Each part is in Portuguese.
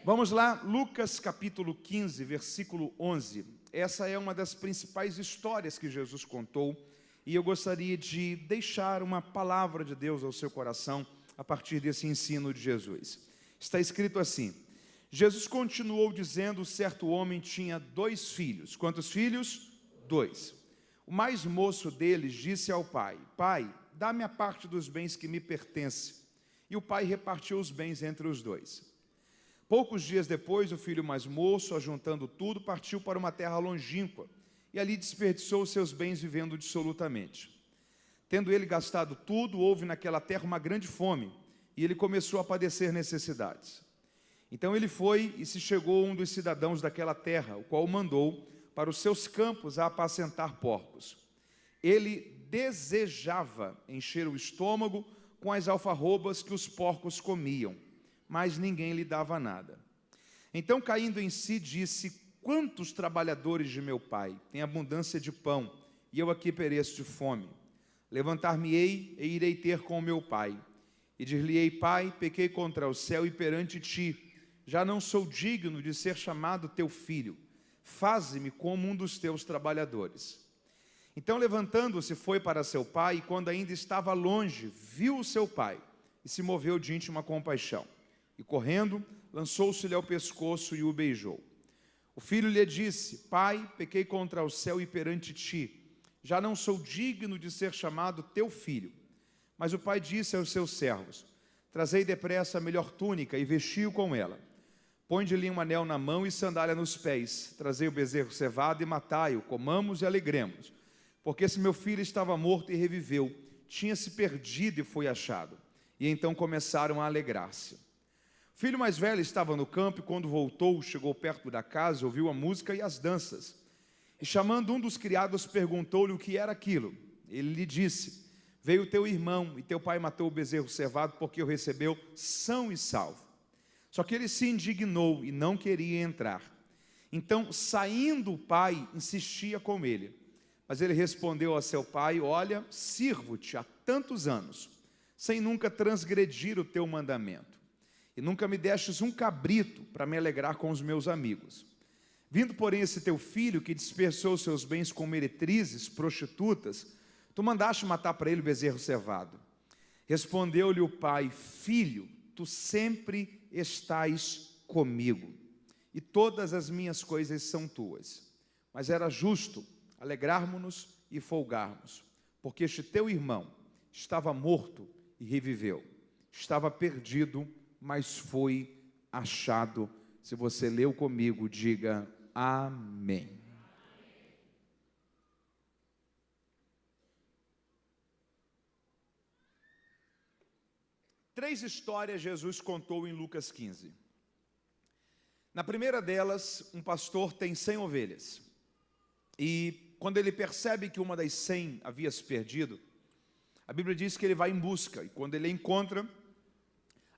Vamos lá, Lucas capítulo 15, versículo 11. Essa é uma das principais histórias que Jesus contou e eu gostaria de deixar uma palavra de Deus ao seu coração a partir desse ensino de Jesus. Está escrito assim: Jesus continuou dizendo: certo homem tinha 2 filhos. Quantos filhos? 2. O mais moço deles disse ao pai: Pai, dá-me a parte dos bens que me pertence. E o pai repartiu os bens entre os 2. Poucos dias depois, o filho mais moço, ajuntando tudo, partiu para uma terra longínqua e ali desperdiçou os seus bens vivendo dissolutamente. Tendo ele gastado tudo, houve naquela terra uma grande fome e ele começou a padecer necessidades. Então ele foi e se chegou a um dos cidadãos daquela terra, o qual o mandou para os seus campos a apacentar porcos. Ele desejava encher o estômago com as alfarrobas que os porcos comiam, mas ninguém lhe dava nada. Então, caindo em si, disse: quantos trabalhadores de meu pai têm abundância de pão, e eu aqui pereço de fome? Levantar-me-ei e irei ter com o meu pai, e dir-lhe-ei: Pai, pequei contra o céu e perante ti, já não sou digno de ser chamado teu filho, faze-me como um dos teus trabalhadores. Então, levantando-se, foi para seu pai, e quando ainda estava longe, viu o seu pai, e se moveu de íntima compaixão. E correndo, lançou-se-lhe ao pescoço e o beijou. O filho lhe disse: Pai, pequei contra o céu e perante ti, já não sou digno de ser chamado teu filho. Mas o pai disse aos seus servos: trazei depressa a melhor túnica e vestiu com ela. Ponde-lhe um anel na mão e sandália nos pés. Trazei o bezerro cevado e matai-o, comamos e alegremos. Porque esse meu filho estava morto e reviveu, tinha-se perdido e foi achado. E então começaram a alegrar-se. O filho mais velho estava no campo e quando voltou, chegou perto da casa, ouviu a música e as danças. E chamando um dos criados, perguntou-lhe o que era aquilo. Ele lhe disse: veio teu irmão e teu pai matou o bezerro cevado porque o recebeu são e salvo. Só que ele se indignou e não queria entrar. Então, saindo o pai, insistia com ele. Mas ele respondeu a seu pai: olha, sirvo-te há tantos anos, sem nunca transgredir o teu mandamento. E nunca me destes um cabrito para me alegrar com os meus amigos. Vindo, porém, esse teu filho, que dispersou os seus bens com meretrizes, prostitutas, tu mandaste matar para ele o bezerro cevado. Respondeu-lhe o pai: filho, tu sempre estás comigo, e todas as minhas coisas são tuas. Mas era justo alegrarmos-nos e folgarmos, porque este teu irmão estava morto e reviveu, estava perdido, mas foi achado. Se você leu comigo, diga amém. Três histórias Jesus contou em Lucas 15. Na primeira delas, um pastor tem 100 ovelhas. E quando ele percebe que uma das 100 havia se perdido, a Bíblia diz que ele vai em busca. E quando ele a encontra,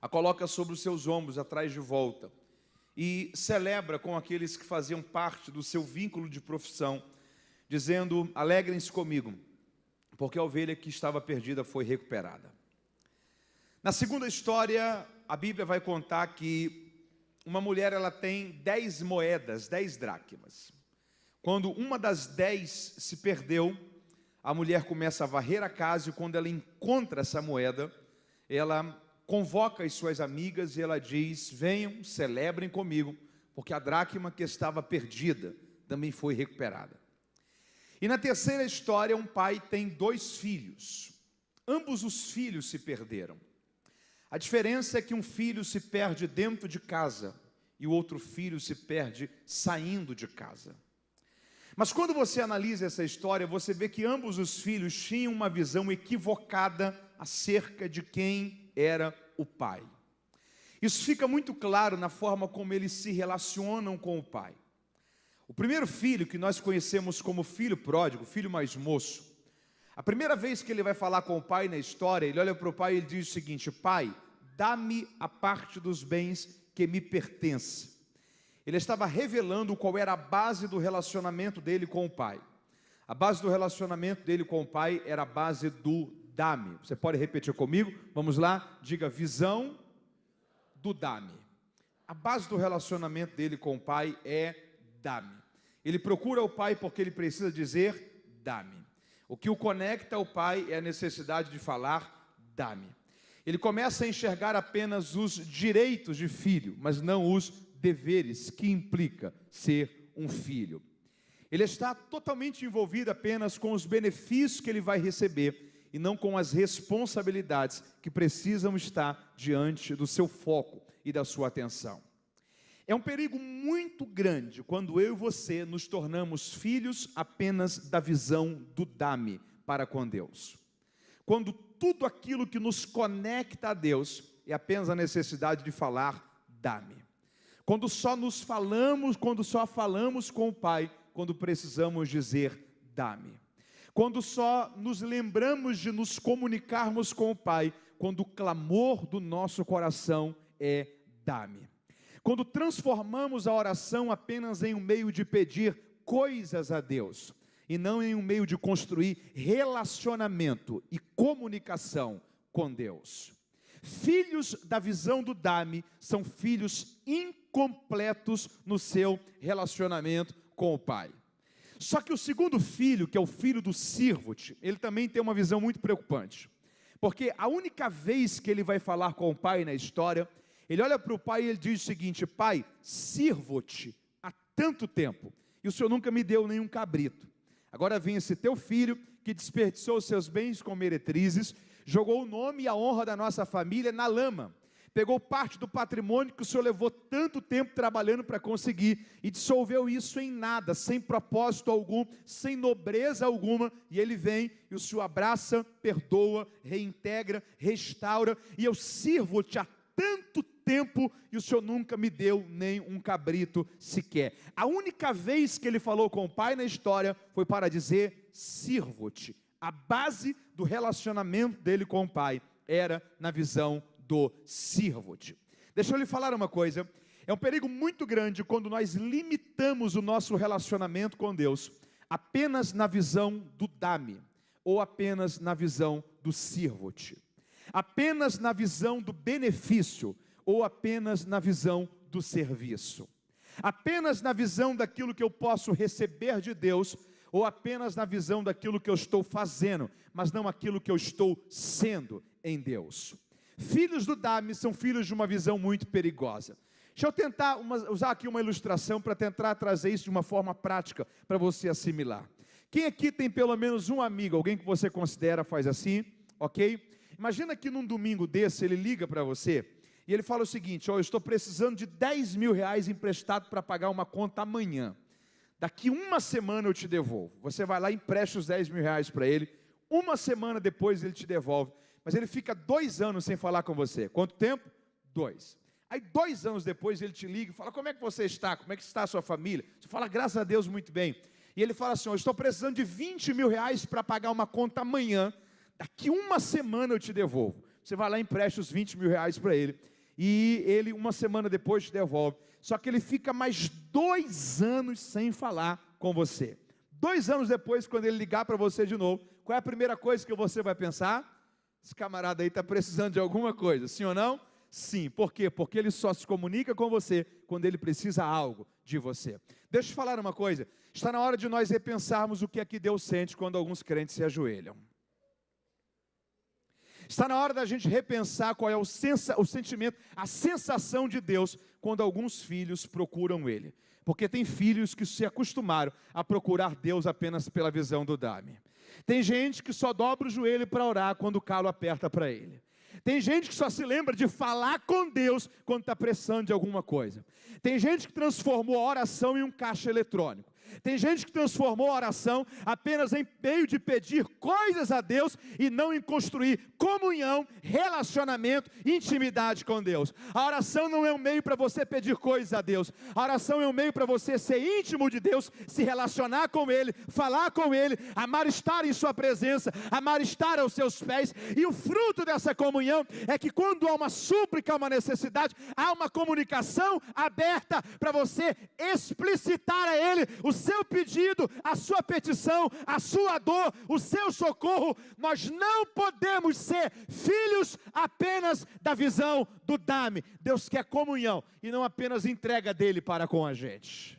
a coloca sobre os seus ombros, atrás de volta, e celebra com aqueles que faziam parte do seu vínculo de profissão, dizendo: alegrem-se comigo, porque a ovelha que estava perdida foi recuperada. Na segunda história, a Bíblia vai contar que uma mulher, ela tem 10 moedas, 10 dracmas. Quando uma das 10 se perdeu, a mulher começa a varrer a casa, e quando ela encontra essa moeda, ela convoca as suas amigas e ela diz: venham, celebrem comigo, porque a dracma que estava perdida também foi recuperada. E na terceira história, um pai tem 2 filhos. Ambos os filhos se perderam. A diferença é que um filho se perde dentro de casa e o outro filho se perde saindo de casa. Mas quando você analisa essa história, você vê que ambos os filhos tinham uma visão equivocada acerca de quem era o pai. Isso fica muito claro na forma como eles se relacionam com o pai. O primeiro filho, que nós conhecemos como filho pródigo, filho mais moço, a primeira vez que ele vai falar com o pai na história, ele olha para o pai e ele diz o seguinte: pai, dá-me a parte dos bens que me pertence. Ele estava revelando qual era a base do relacionamento dele com o pai. A base do relacionamento dele com o pai era a base do dá-me. Você pode repetir comigo? Vamos lá, diga: visão do dá-me. a base do relacionamento dele com o pai é dá-me. Ele procura o pai porque ele precisa dizer dá-me. O que o conecta ao pai é a necessidade de falar dá-me. Ele começa a enxergar apenas os direitos de filho, mas não os deveres que implica ser um filho. Ele está totalmente envolvido apenas com os benefícios que ele vai receber e não com as responsabilidades que precisam estar diante do seu foco e da sua atenção. É um perigo muito grande quando eu e você nos tornamos filhos apenas da visão do dá-me para com Deus. Quando tudo aquilo que nos conecta a Deus é apenas a necessidade de falar dá-me. Quando só falamos com o Pai, quando precisamos dizer dá-me. Quando só nos lembramos de nos comunicarmos com o Pai, quando o clamor do nosso coração é dá-me. Quando transformamos a oração apenas em um meio de pedir coisas a Deus, e não em um meio de construir relacionamento e comunicação com Deus. Filhos da visão do dá-me são filhos incompletos no seu relacionamento com o Pai. Só que o segundo filho, que é o filho do sirvo-te, ele também tem uma visão muito preocupante. Porque a única vez que ele vai falar com o pai na história, ele olha para o pai e ele diz o seguinte: pai, sirvo-te há tanto tempo, e o senhor nunca me deu nenhum cabrito. Agora vem esse teu filho, que desperdiçou os seus bens com meretrizes, jogou o nome e a honra da nossa família na lama, pegou parte do patrimônio que o senhor levou tanto tempo trabalhando para conseguir, e dissolveu isso em nada, sem propósito algum, sem nobreza alguma, e ele vem, e o senhor abraça, perdoa, reintegra, restaura, e eu sirvo-te há tanto tempo, e o senhor nunca me deu nem um cabrito sequer. A única vez que ele falou com o pai na história, foi para dizer, sirvo-te. A base do relacionamento dele com o pai, era na visão do sirvo-te. Deixa eu lhe falar uma coisa, é um perigo muito grande quando nós limitamos o nosso relacionamento com Deus, apenas na visão do dá-me, ou apenas na visão do sirvo-te. Apenas na visão do benefício, ou apenas na visão do serviço. Apenas na visão daquilo que eu posso receber de Deus, ou apenas na visão daquilo que eu estou fazendo, mas não aquilo que eu estou sendo em Deus. Filhos do dá-me são filhos de uma visão muito perigosa. Deixa eu tentar usar aqui uma ilustração para tentar trazer isso de uma forma prática para você assimilar. Quem aqui tem pelo menos um amigo, alguém que você considera faz assim, ok? Imagina que num domingo desse ele liga para você e ele fala o seguinte: eu estou precisando de 10 mil reais emprestado para pagar uma conta amanhã. Daqui uma semana eu te devolvo. Você vai lá e empresta os 10 mil reais para ele. Uma semana depois ele te devolve. Mas ele fica 2 anos sem falar com você. Quanto tempo? 2. Aí 2 anos depois ele te liga e fala: como é que você está? Como é que está a sua família? Você fala: graças a Deus, muito bem. E ele fala assim: eu estou precisando de 20 mil reais para pagar uma conta amanhã. Daqui uma semana eu te devolvo. Você vai lá e empresta os 20 mil reais para ele. E ele uma semana depois te devolve. Só que ele fica mais 2 anos sem falar com você. 2 anos depois, quando ele ligar para você de novo, qual é a primeira coisa que você vai pensar? Esse camarada aí está precisando de alguma coisa, sim ou não? Sim. Por quê? Porque ele só se comunica com você quando ele precisa algo de você. Deixa eu te falar uma coisa. Está na hora de nós repensarmos o que é que Deus sente quando alguns crentes se ajoelham. Está na hora da gente repensar qual é o sentimento, a sensação de Deus quando alguns filhos procuram Ele. Porque tem filhos que se acostumaram a procurar Deus apenas pela visão do dá-me. Tem gente que só dobra o joelho para orar quando o calo aperta para ele. Tem gente que só se lembra de falar com Deus quando está precisando de alguma coisa. Tem gente que transformou a oração em um caixa eletrônico. Tem gente que transformou a oração apenas em meio de pedir coisas a Deus e não em construir comunhão, relacionamento, intimidade com Deus. A oração não é um meio para você pedir coisas a Deus. A oração é um meio para você ser íntimo de Deus, se relacionar com Ele, falar com Ele, amar estar em Sua presença, amar estar aos seus pés. E o fruto dessa comunhão é que quando há uma súplica, uma necessidade, há uma comunicação aberta para você explicitar a Ele os seu pedido, a sua petição, a sua dor, o seu socorro. Nós não podemos ser filhos apenas da visão do dá-me. Deus quer comunhão e não apenas entrega dele para com a gente.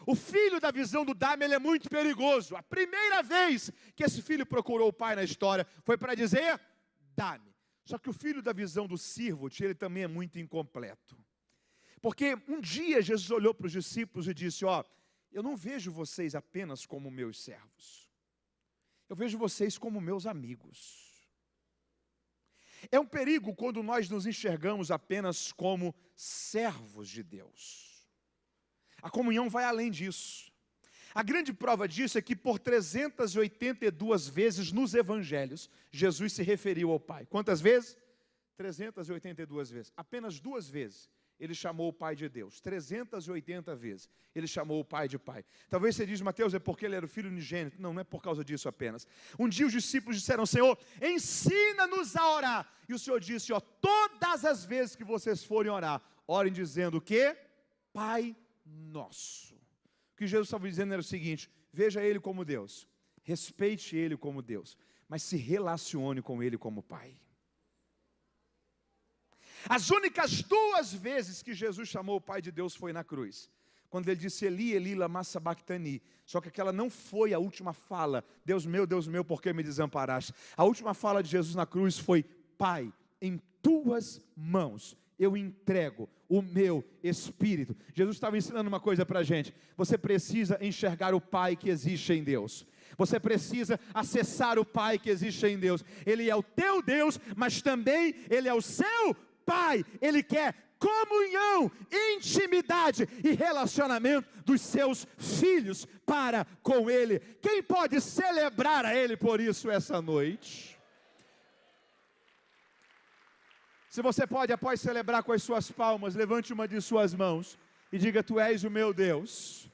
O filho da visão do dá-me, ele é muito perigoso. A primeira vez que esse filho procurou o pai na história foi para dizer, dá-me. Só que o filho da visão do sirvo-te, ele também é muito incompleto. Porque um dia Jesus olhou para os discípulos e disse, eu não vejo vocês apenas como meus servos. Eu vejo vocês como meus amigos. É um perigo quando nós nos enxergamos apenas como servos de Deus. A comunhão vai além disso. A grande prova disso é que por 382 vezes nos evangelhos, Jesus se referiu ao Pai. Quantas vezes? 382 vezes. Apenas 2 vezes ele chamou o Pai de Deus. 380 vezes ele chamou o Pai de Pai. Talvez você diz, Mateus, é porque ele era o filho unigênito. Não, não é por causa disso apenas. Um dia os discípulos disseram, Senhor, ensina-nos a orar. E o Senhor disse, todas as vezes que vocês forem orar, orem dizendo o quê? Pai nosso. O que Jesus estava dizendo era o seguinte, veja ele como Deus, respeite ele como Deus, mas se relacione com ele como Pai. As únicas 2 vezes que Jesus chamou o Pai de Deus foi na cruz, quando ele disse Eli, Eli, lama sabachthani. Só que aquela não foi a última fala, Deus meu, por que me desamparaste? A última fala de Jesus na cruz foi, Pai, em tuas mãos eu entrego o meu espírito. Jesus estava ensinando uma coisa para a gente, você precisa enxergar o Pai que existe em Deus, você precisa acessar o Pai que existe em Deus. Ele é o teu Deus, mas também Ele é o seu Pai. Ele quer comunhão, intimidade e relacionamento dos seus filhos para com Ele. Quem pode celebrar a Ele por isso essa noite? Se você pode, após celebrar com as suas palmas, levante uma de suas mãos e diga, tu és o meu Deus,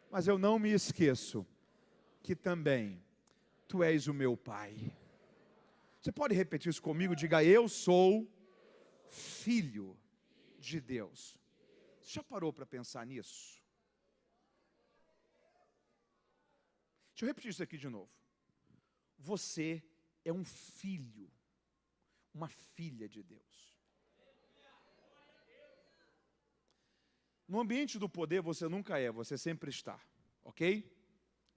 mas eu não me esqueço que também tu és o meu Pai. Você pode repetir isso comigo? Diga, eu sou filho de Deus. Você já parou para pensar nisso? Deixa eu repetir isso aqui de novo. Você é um filho, uma filha de Deus. No ambiente do poder você nunca é, você sempre está, ok?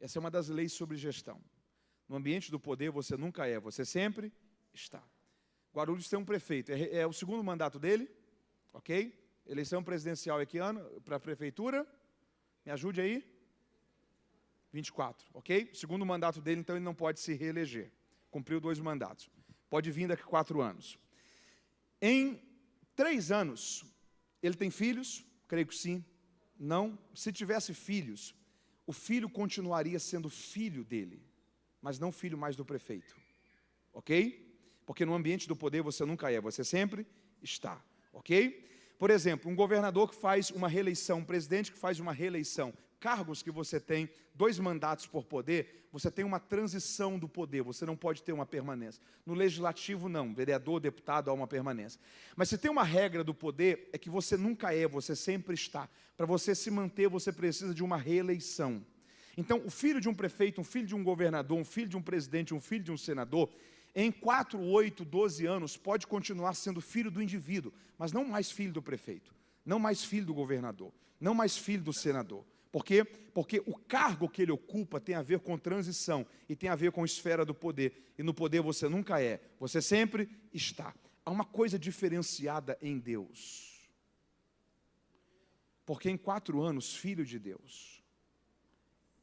Essa é uma das leis sobre gestão. No ambiente do poder você nunca é, você sempre está. Guarulhos tem um prefeito, é o segundo mandato dele, ok? Eleição presidencial é que ano? Para a prefeitura, me ajude aí. 24, ok? Segundo mandato dele, então ele não pode se reeleger. Cumpriu 2 mandatos. Pode vir daqui a 4 anos. Em 3 anos, ele tem filhos? Creio que sim. Não. Se tivesse filhos, o filho continuaria sendo filho dele, mas não filho mais do prefeito. Ok? Porque no ambiente do poder você nunca é, você sempre está. Ok? Por exemplo, um governador que faz uma reeleição, um presidente que faz uma reeleição, cargos que você tem, 2 mandatos por poder, você tem uma transição do poder, você não pode ter uma permanência. No legislativo não, vereador, deputado, há uma permanência. Mas se tem uma regra do poder, é que você nunca é, você sempre está. Para você se manter, você precisa de uma reeleição. Então, o filho de um prefeito, um filho de um governador, um filho de um presidente, um filho de um senador, em 4, 8, 12 anos, pode continuar sendo filho do indivíduo, mas não mais filho do prefeito, não mais filho do governador, não mais filho do senador. Por quê? Porque o cargo que ele ocupa tem a ver com transição e tem a ver com esfera do poder. E no poder você nunca é, você sempre está. Há uma coisa diferenciada em Deus. Porque em 4 anos, filho de Deus.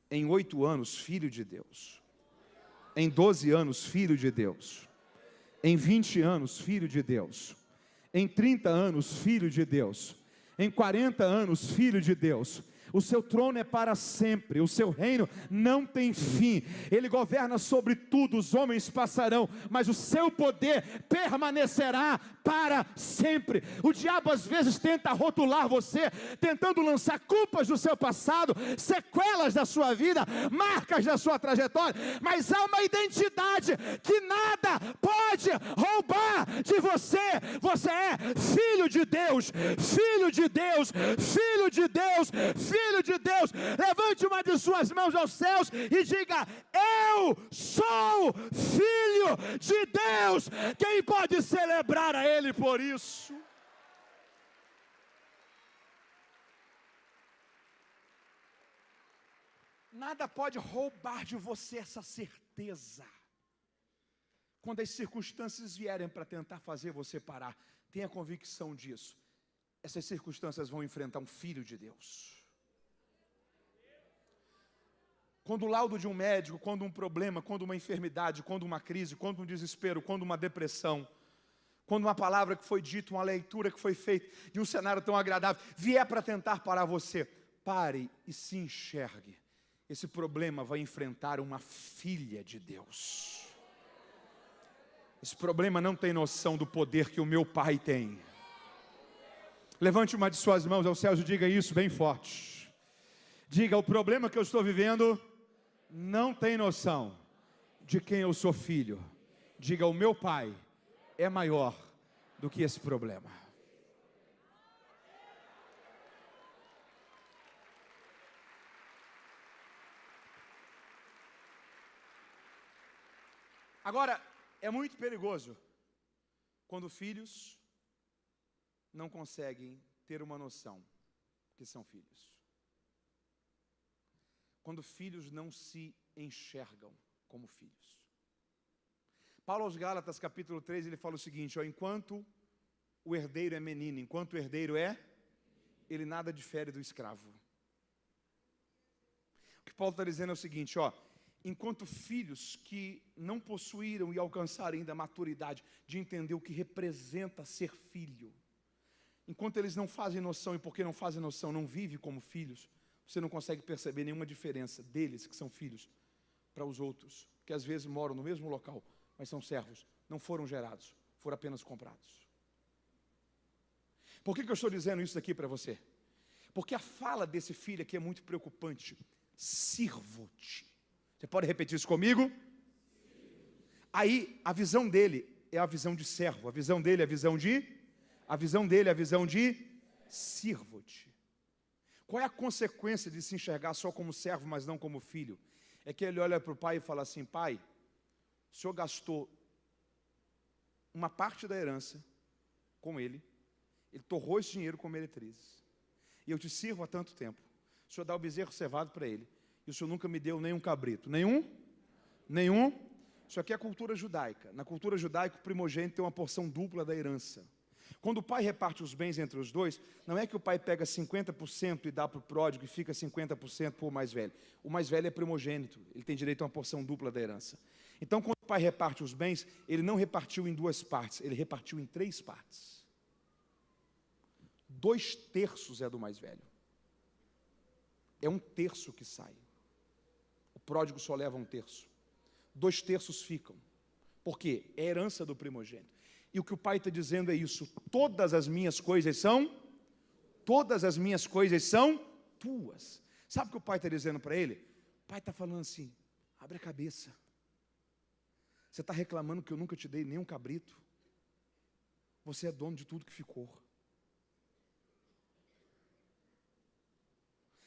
Em 8 anos, filho de Deus. Em 12 anos, filho de Deus. Em 20 anos, filho de Deus. Em 30 anos, filho de Deus. Em 40 anos, filho de Deus. O seu trono é para sempre, o seu reino não tem fim. Ele governa sobre tudo, os homens passarão, mas o seu poder permanecerá para sempre. O diabo às vezes tenta rotular você, tentando lançar culpas do seu passado, sequelas da sua vida, marcas da sua trajetória, mas há uma identidade que nada pode roubar de você. Você é filho de Deus, filho de Deus, filho de Deus, filho filho de Deus, levante uma de suas mãos aos céus e diga: eu sou filho de Deus. Quem pode celebrar a Ele por isso? Nada pode roubar de você essa certeza. Quando as circunstâncias vierem para tentar fazer você parar, tenha convicção disso. Essas circunstâncias vão enfrentar um filho de Deus. Quando o laudo de um médico, quando um problema, quando uma enfermidade, quando uma crise, quando um desespero, quando uma depressão, quando uma palavra que foi dita, uma leitura que foi feita, de um cenário tão agradável, vier para tentar parar você, pare e se enxergue. Esse problema vai enfrentar uma filha de Deus. Esse problema não tem noção do poder que o meu Pai tem. Levante uma de suas mãos aos céus e diga isso bem forte. Diga: o problema que eu estou vivendo não tem noção de quem eu sou filho. Diga: o meu Pai é maior do que esse problema. Agora, é muito perigoso quando filhos não conseguem ter uma noção que são filhos. Quando filhos não se enxergam como filhos. Paulo aos Gálatas, capítulo 3, ele fala o seguinte: enquanto o herdeiro é menino, enquanto o herdeiro ele nada difere do escravo. O que Paulo está dizendo é o seguinte, enquanto filhos que não possuíram e alcançaram ainda a maturidade de entender o que representa ser filho, enquanto eles não fazem noção, e porque não fazem noção, não vivem como filhos, você não consegue perceber nenhuma diferença deles, que são filhos, para os outros, que às vezes moram no mesmo local, mas são servos, não foram gerados, foram apenas comprados. Por que eu estou dizendo isso aqui para você? Porque a fala desse filho aqui é muito preocupante. Sirvo-te. Você pode repetir isso comigo? Aí, a visão dele é a visão de servo, a visão dele é a visão de sirvo-te. Qual é a consequência de se enxergar só como servo, mas não como filho? É que ele olha para o pai e fala assim: pai, o senhor gastou uma parte da herança com ele torrou esse dinheiro com meretrizes, e eu te sirvo há tanto tempo, o senhor dá o bezerro cevado para ele, e o senhor nunca me deu nenhum cabrito, nenhum, isso aqui é a cultura judaica. Na cultura judaica, o primogênito tem uma porção dupla da herança. Quando o pai reparte os bens entre os dois, não é que o pai pega 50% e dá para o pródigo e fica 50% para o mais velho. O mais velho é primogênito, ele tem direito a uma porção dupla da herança. Então, quando o pai reparte os bens, ele não repartiu em 2 partes, ele repartiu em 3 partes. 2/3 é do mais velho. É 1/3 que sai. O pródigo só leva 1/3. 2/3 ficam. Por quê? É a herança do primogênito. E o que o pai está dizendo é isso: todas as minhas coisas são tuas. Sabe o que o pai está dizendo para ele? O pai está falando assim: abre a cabeça. Você está reclamando que eu nunca te dei nenhum cabrito? Você é dono de tudo que ficou.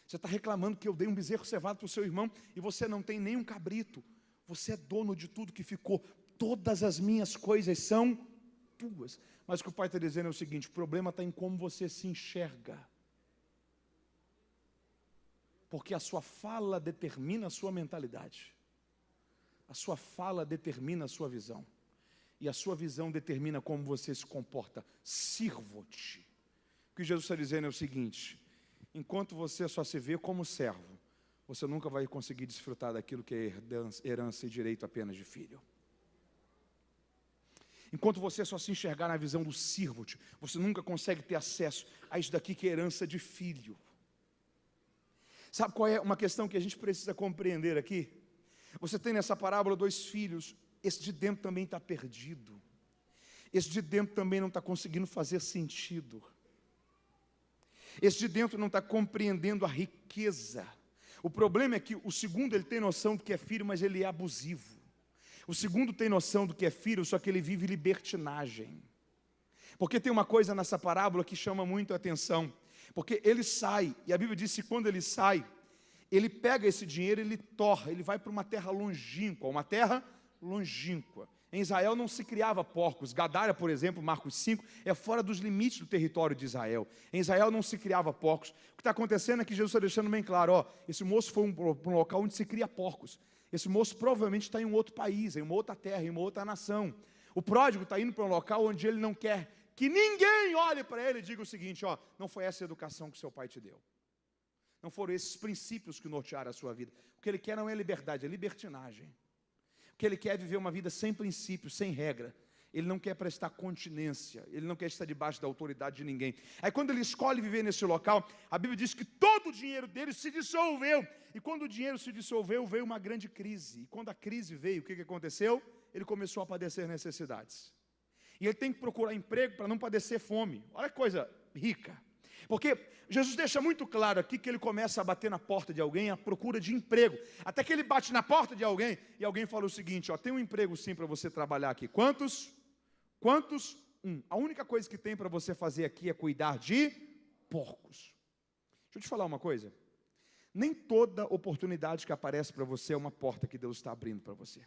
Você está reclamando que eu dei um bezerro cevado para o seu irmão e você não tem nenhum cabrito? Você é dono de tudo que ficou. Todas as minhas coisas são tuas. Mas o que o pai está dizendo é o seguinte: o problema está em como você se enxerga. Porque a sua fala determina a sua mentalidade. A sua fala determina a sua visão. E a sua visão determina como você se comporta. Sirvo-te. O que Jesus está dizendo é o seguinte: enquanto você só se vê como servo, você nunca vai conseguir desfrutar daquilo que é herança e direito apenas de filho. Enquanto você só se enxergar na visão do sirvo-te, você nunca consegue ter acesso a isso daqui que é herança de filho. Sabe qual é uma questão que a gente precisa compreender aqui? Você tem nessa parábola 2 filhos, esse de dentro também está perdido. Esse de dentro também não está conseguindo fazer sentido. Esse de dentro não está compreendendo a riqueza. O problema é que o segundo, ele tem noção do que é filho, mas ele é abusivo. O segundo tem noção do que é filho, só que ele vive libertinagem. Porque tem uma coisa nessa parábola que chama muito a atenção. Porque ele sai, e a Bíblia diz que quando ele sai, ele pega esse dinheiro, ele torra, ele vai para uma terra longínqua, Em Israel não se criava porcos. Gadara, por exemplo, Marcos 5, é fora dos limites do território de Israel. Em Israel não se criava porcos. O que está acontecendo é que Jesus está deixando bem claro, esse moço foi para um local onde se cria porcos. Esse moço provavelmente está em um outro país, em uma outra terra, em uma outra nação. O pródigo está indo para um local onde ele não quer que ninguém olhe para ele e diga o seguinte, não foi essa educação que seu pai te deu. Não foram esses princípios que nortearam a sua vida. O que ele quer não é liberdade, é libertinagem. O que ele quer é viver uma vida sem princípios, sem regra. Ele não quer prestar continência, ele não quer estar debaixo da autoridade de ninguém. Aí quando ele escolhe viver nesse local, a Bíblia diz que todo o dinheiro dele se dissolveu. E quando o dinheiro se dissolveu, veio uma grande crise. E quando a crise veio, o que aconteceu? Ele começou a padecer necessidades. E ele tem que procurar emprego para não padecer fome. Olha que coisa rica. Porque Jesus deixa muito claro aqui que ele começa a bater na porta de alguém à procura de emprego. Até que ele bate na porta de alguém e alguém fala o seguinte, tem um emprego sim para você trabalhar aqui. Quantos? A única coisa que tem para você fazer aqui é cuidar de porcos. Deixa eu te falar uma coisa. Nem toda oportunidade que aparece para você é uma porta que Deus está abrindo para você.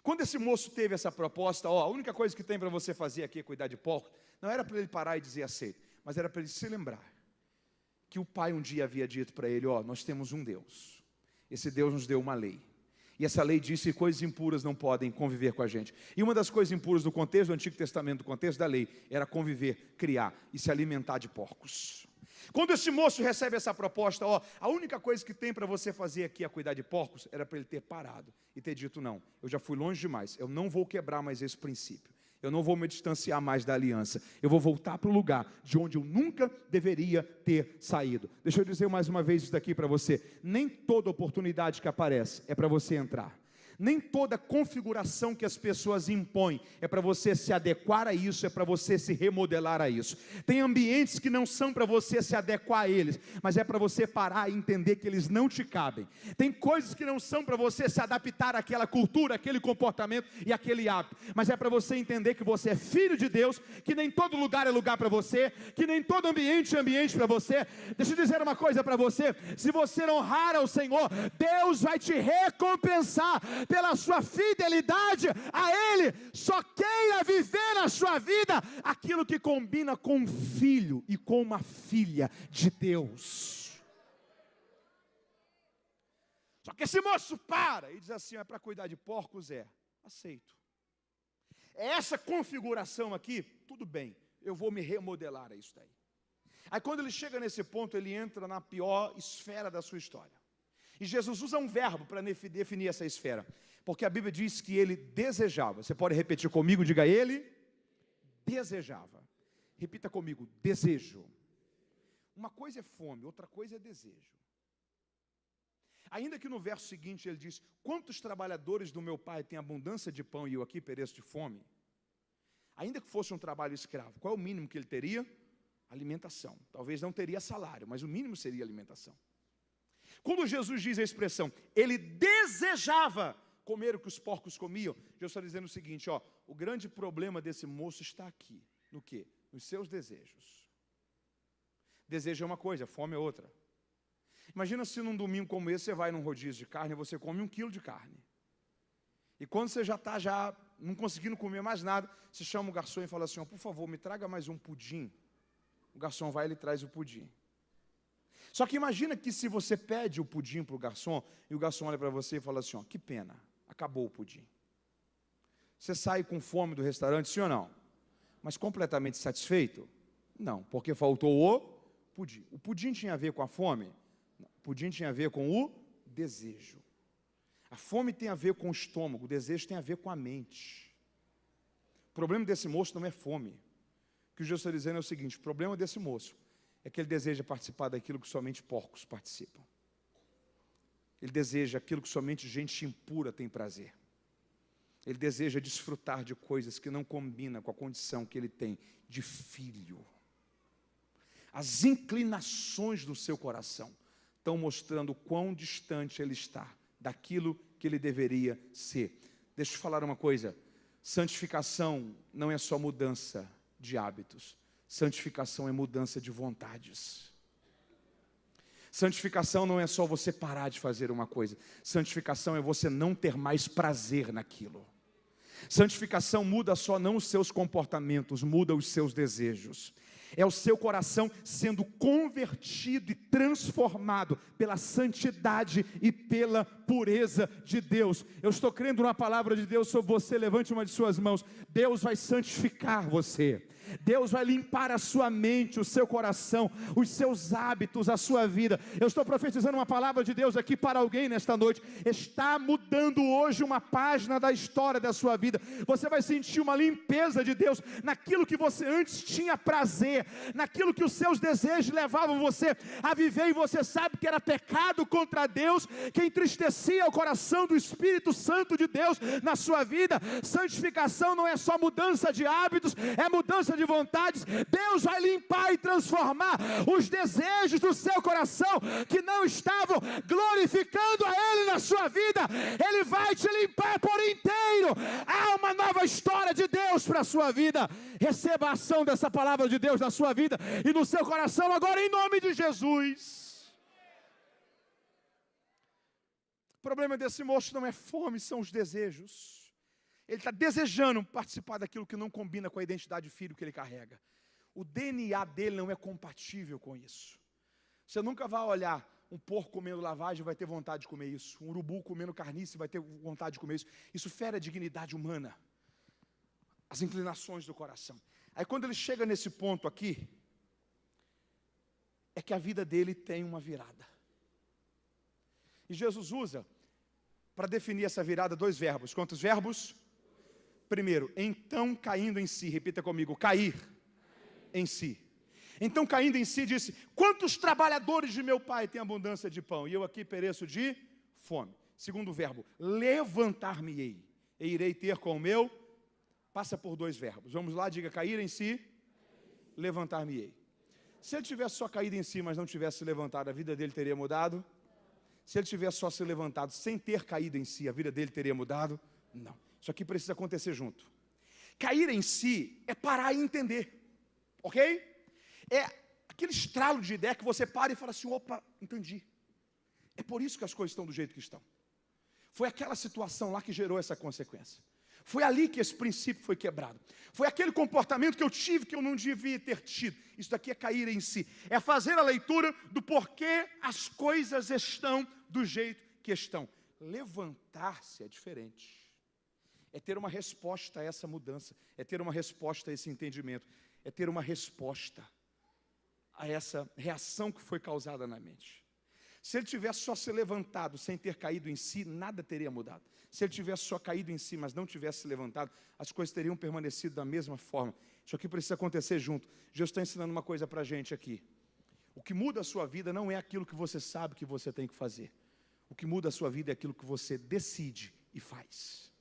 Quando esse moço teve essa proposta, a única coisa que tem para você fazer aqui é cuidar de porcos, não era para ele parar e dizer aceito, mas era para ele se lembrar que o pai um dia havia dito para ele, nós temos um Deus, esse Deus nos deu uma lei, e essa lei diz que coisas impuras não podem conviver com a gente, e uma das coisas impuras do contexto do Antigo Testamento, do contexto da lei, era conviver, criar e se alimentar de porcos. Quando esse moço recebe essa proposta, a única coisa que tem para você fazer aqui é cuidar de porcos, era para ele ter parado e ter dito, não, eu já fui longe demais, eu não vou quebrar mais esse princípio, eu não vou me distanciar mais da aliança, eu vou voltar para o lugar de onde eu nunca deveria ter saído. Deixa eu dizer mais uma vez isso daqui para você, nem toda oportunidade que aparece é para você entrar. Nem toda configuração que as pessoas impõem é para você se adequar a isso, é para você se remodelar a isso. Tem ambientes que não são para você se adequar a eles, mas é para você parar e entender que eles não te cabem. Tem coisas que não são para você se adaptar àquela cultura, aquele comportamento e aquele hábito, mas é para você entender que você é filho de Deus, que nem todo lugar é lugar para você, que nem todo ambiente é ambiente para você. Deixa eu dizer uma coisa para você, se você não honrar ao Senhor, Deus vai te recompensar pela sua fidelidade a Ele. Só queira viver na sua vida aquilo que combina com um filho e com uma filha de Deus. Só que esse moço para e diz assim, é para cuidar de porcos, aceito. É essa configuração aqui, tudo bem, eu vou me remodelar a isso daí. Aí quando ele chega nesse ponto, ele entra na pior esfera da sua história. E Jesus usa um verbo para definir essa esfera, porque a Bíblia diz que ele desejava. Você pode repetir comigo, diga ele, desejava. Repita comigo, desejo. Uma coisa é fome, outra coisa é desejo. Ainda que no verso seguinte ele diz, quantos trabalhadores do meu pai têm abundância de pão e eu aqui pereço de fome? Ainda que fosse um trabalho escravo, qual é o mínimo que ele teria? Alimentação. Talvez não teria salário, mas o mínimo seria alimentação. Quando Jesus diz a expressão, ele desejava comer o que os porcos comiam, Jesus está dizendo o seguinte, o grande problema desse moço está aqui, no quê? Nos seus desejos. Desejo é uma coisa, fome é outra. Imagina se num domingo como esse, você vai num rodízio de carne, e você come 1 quilo de carne. E quando você já está não conseguindo comer mais nada, você chama o garçom e fala assim, por favor, me traga mais um pudim. O garçom vai e ele traz o pudim. Só que imagina que se você pede o pudim para o garçom, e o garçom olha para você e fala assim, que pena, acabou o pudim. Você sai com fome do restaurante, sim ou não? Mas completamente satisfeito? Não, porque faltou o pudim. O pudim tinha a ver com a fome? Não, o pudim tinha a ver com o desejo. A fome tem a ver com o estômago, o desejo tem a ver com a mente. O problema desse moço não é fome. O que o Jesus está dizendo é o seguinte, o problema desse moço é que ele deseja participar daquilo que somente porcos participam. Ele deseja aquilo que somente gente impura tem prazer. Ele deseja desfrutar de coisas que não combinam com a condição que ele tem de filho. As inclinações do seu coração estão mostrando quão distante ele está daquilo que ele deveria ser. Deixa eu te falar uma coisa, santificação não é só mudança de hábitos. Santificação é mudança de vontades. Santificação não é só você parar de fazer uma coisa. Santificação é você não ter mais prazer naquilo. Santificação muda só não os seus comportamentos, muda os seus desejos. É o seu coração sendo convertido e transformado pela santidade e pela pureza de Deus. Eu estou crendo na palavra de Deus sobre você. Levante uma de suas mãos. Deus vai santificar você. Deus vai limpar a sua mente, o seu coração, os seus hábitos, a sua vida. Eu estou profetizando uma palavra de Deus aqui para alguém nesta noite. Está mudando hoje uma página da história da sua vida. Você vai sentir uma limpeza de Deus naquilo que você antes tinha prazer, naquilo que os seus desejos levavam você a viver, e você sabe que era pecado contra Deus, que entristecia o coração do Espírito Santo de Deus na sua vida. Santificação não é só mudança de hábitos, é mudança de vontades. Deus vai limpar e transformar os desejos do seu coração que não estavam glorificando a Ele na sua vida. Ele vai te limpar por inteiro. Há uma nova história de Deus para a sua vida. Receba a ação dessa palavra de Deus na sua vida e no seu coração agora, em nome de Jesus. O problema desse moço não é fome, são os desejos. Ele está desejando participar daquilo que não combina com a identidade de filho que ele carrega. O DNA dele não é compatível com isso. Você nunca vai olhar um porco comendo lavagem e vai ter vontade de comer isso. Um urubu comendo carniça e vai ter vontade de comer isso. Isso fere a dignidade humana, as inclinações do coração. Aí quando ele chega nesse ponto aqui, é que a vida dele tem uma virada. E Jesus usa, para definir essa virada, 2 verbos. Quantos verbos? Primeiro, então caindo em si. Repita comigo, cair em si. Então caindo em si disse, quantos trabalhadores de meu pai têm abundância de pão, e eu aqui pereço de fome. Segundo verbo, levantar-me-ei, e irei ter com o meu, passa por 2 verbos. Vamos lá, diga, cair em si, levantar-me-ei. Se ele tivesse só caído em si, mas não tivesse se levantado, a vida dele teria mudado? Se ele tivesse só se levantado sem ter caído em si, a vida dele teria mudado? Não. Isso aqui precisa acontecer junto. Cair em si é parar e entender. Ok? É aquele estralo de ideia que você para e fala assim, opa, entendi. É por isso que as coisas estão do jeito que estão. Foi aquela situação lá que gerou essa consequência. Foi ali que esse princípio foi quebrado. Foi aquele comportamento que eu tive que eu não devia ter tido. Isso daqui é cair em si. É fazer a leitura do porquê as coisas estão do jeito que estão. Levantar-se é diferente. É ter uma resposta a essa mudança. É ter uma resposta a esse entendimento. É ter uma resposta a essa reação que foi causada na mente. Se ele tivesse só se levantado sem ter caído em si, nada teria mudado. Se ele tivesse só caído em si, mas não tivesse se levantado, as coisas teriam permanecido da mesma forma. Isso aqui precisa acontecer junto. Jesus está ensinando uma coisa para a gente aqui. O que muda a sua vida não é aquilo que você sabe que você tem que fazer. O que muda a sua vida é aquilo que você decide e faz.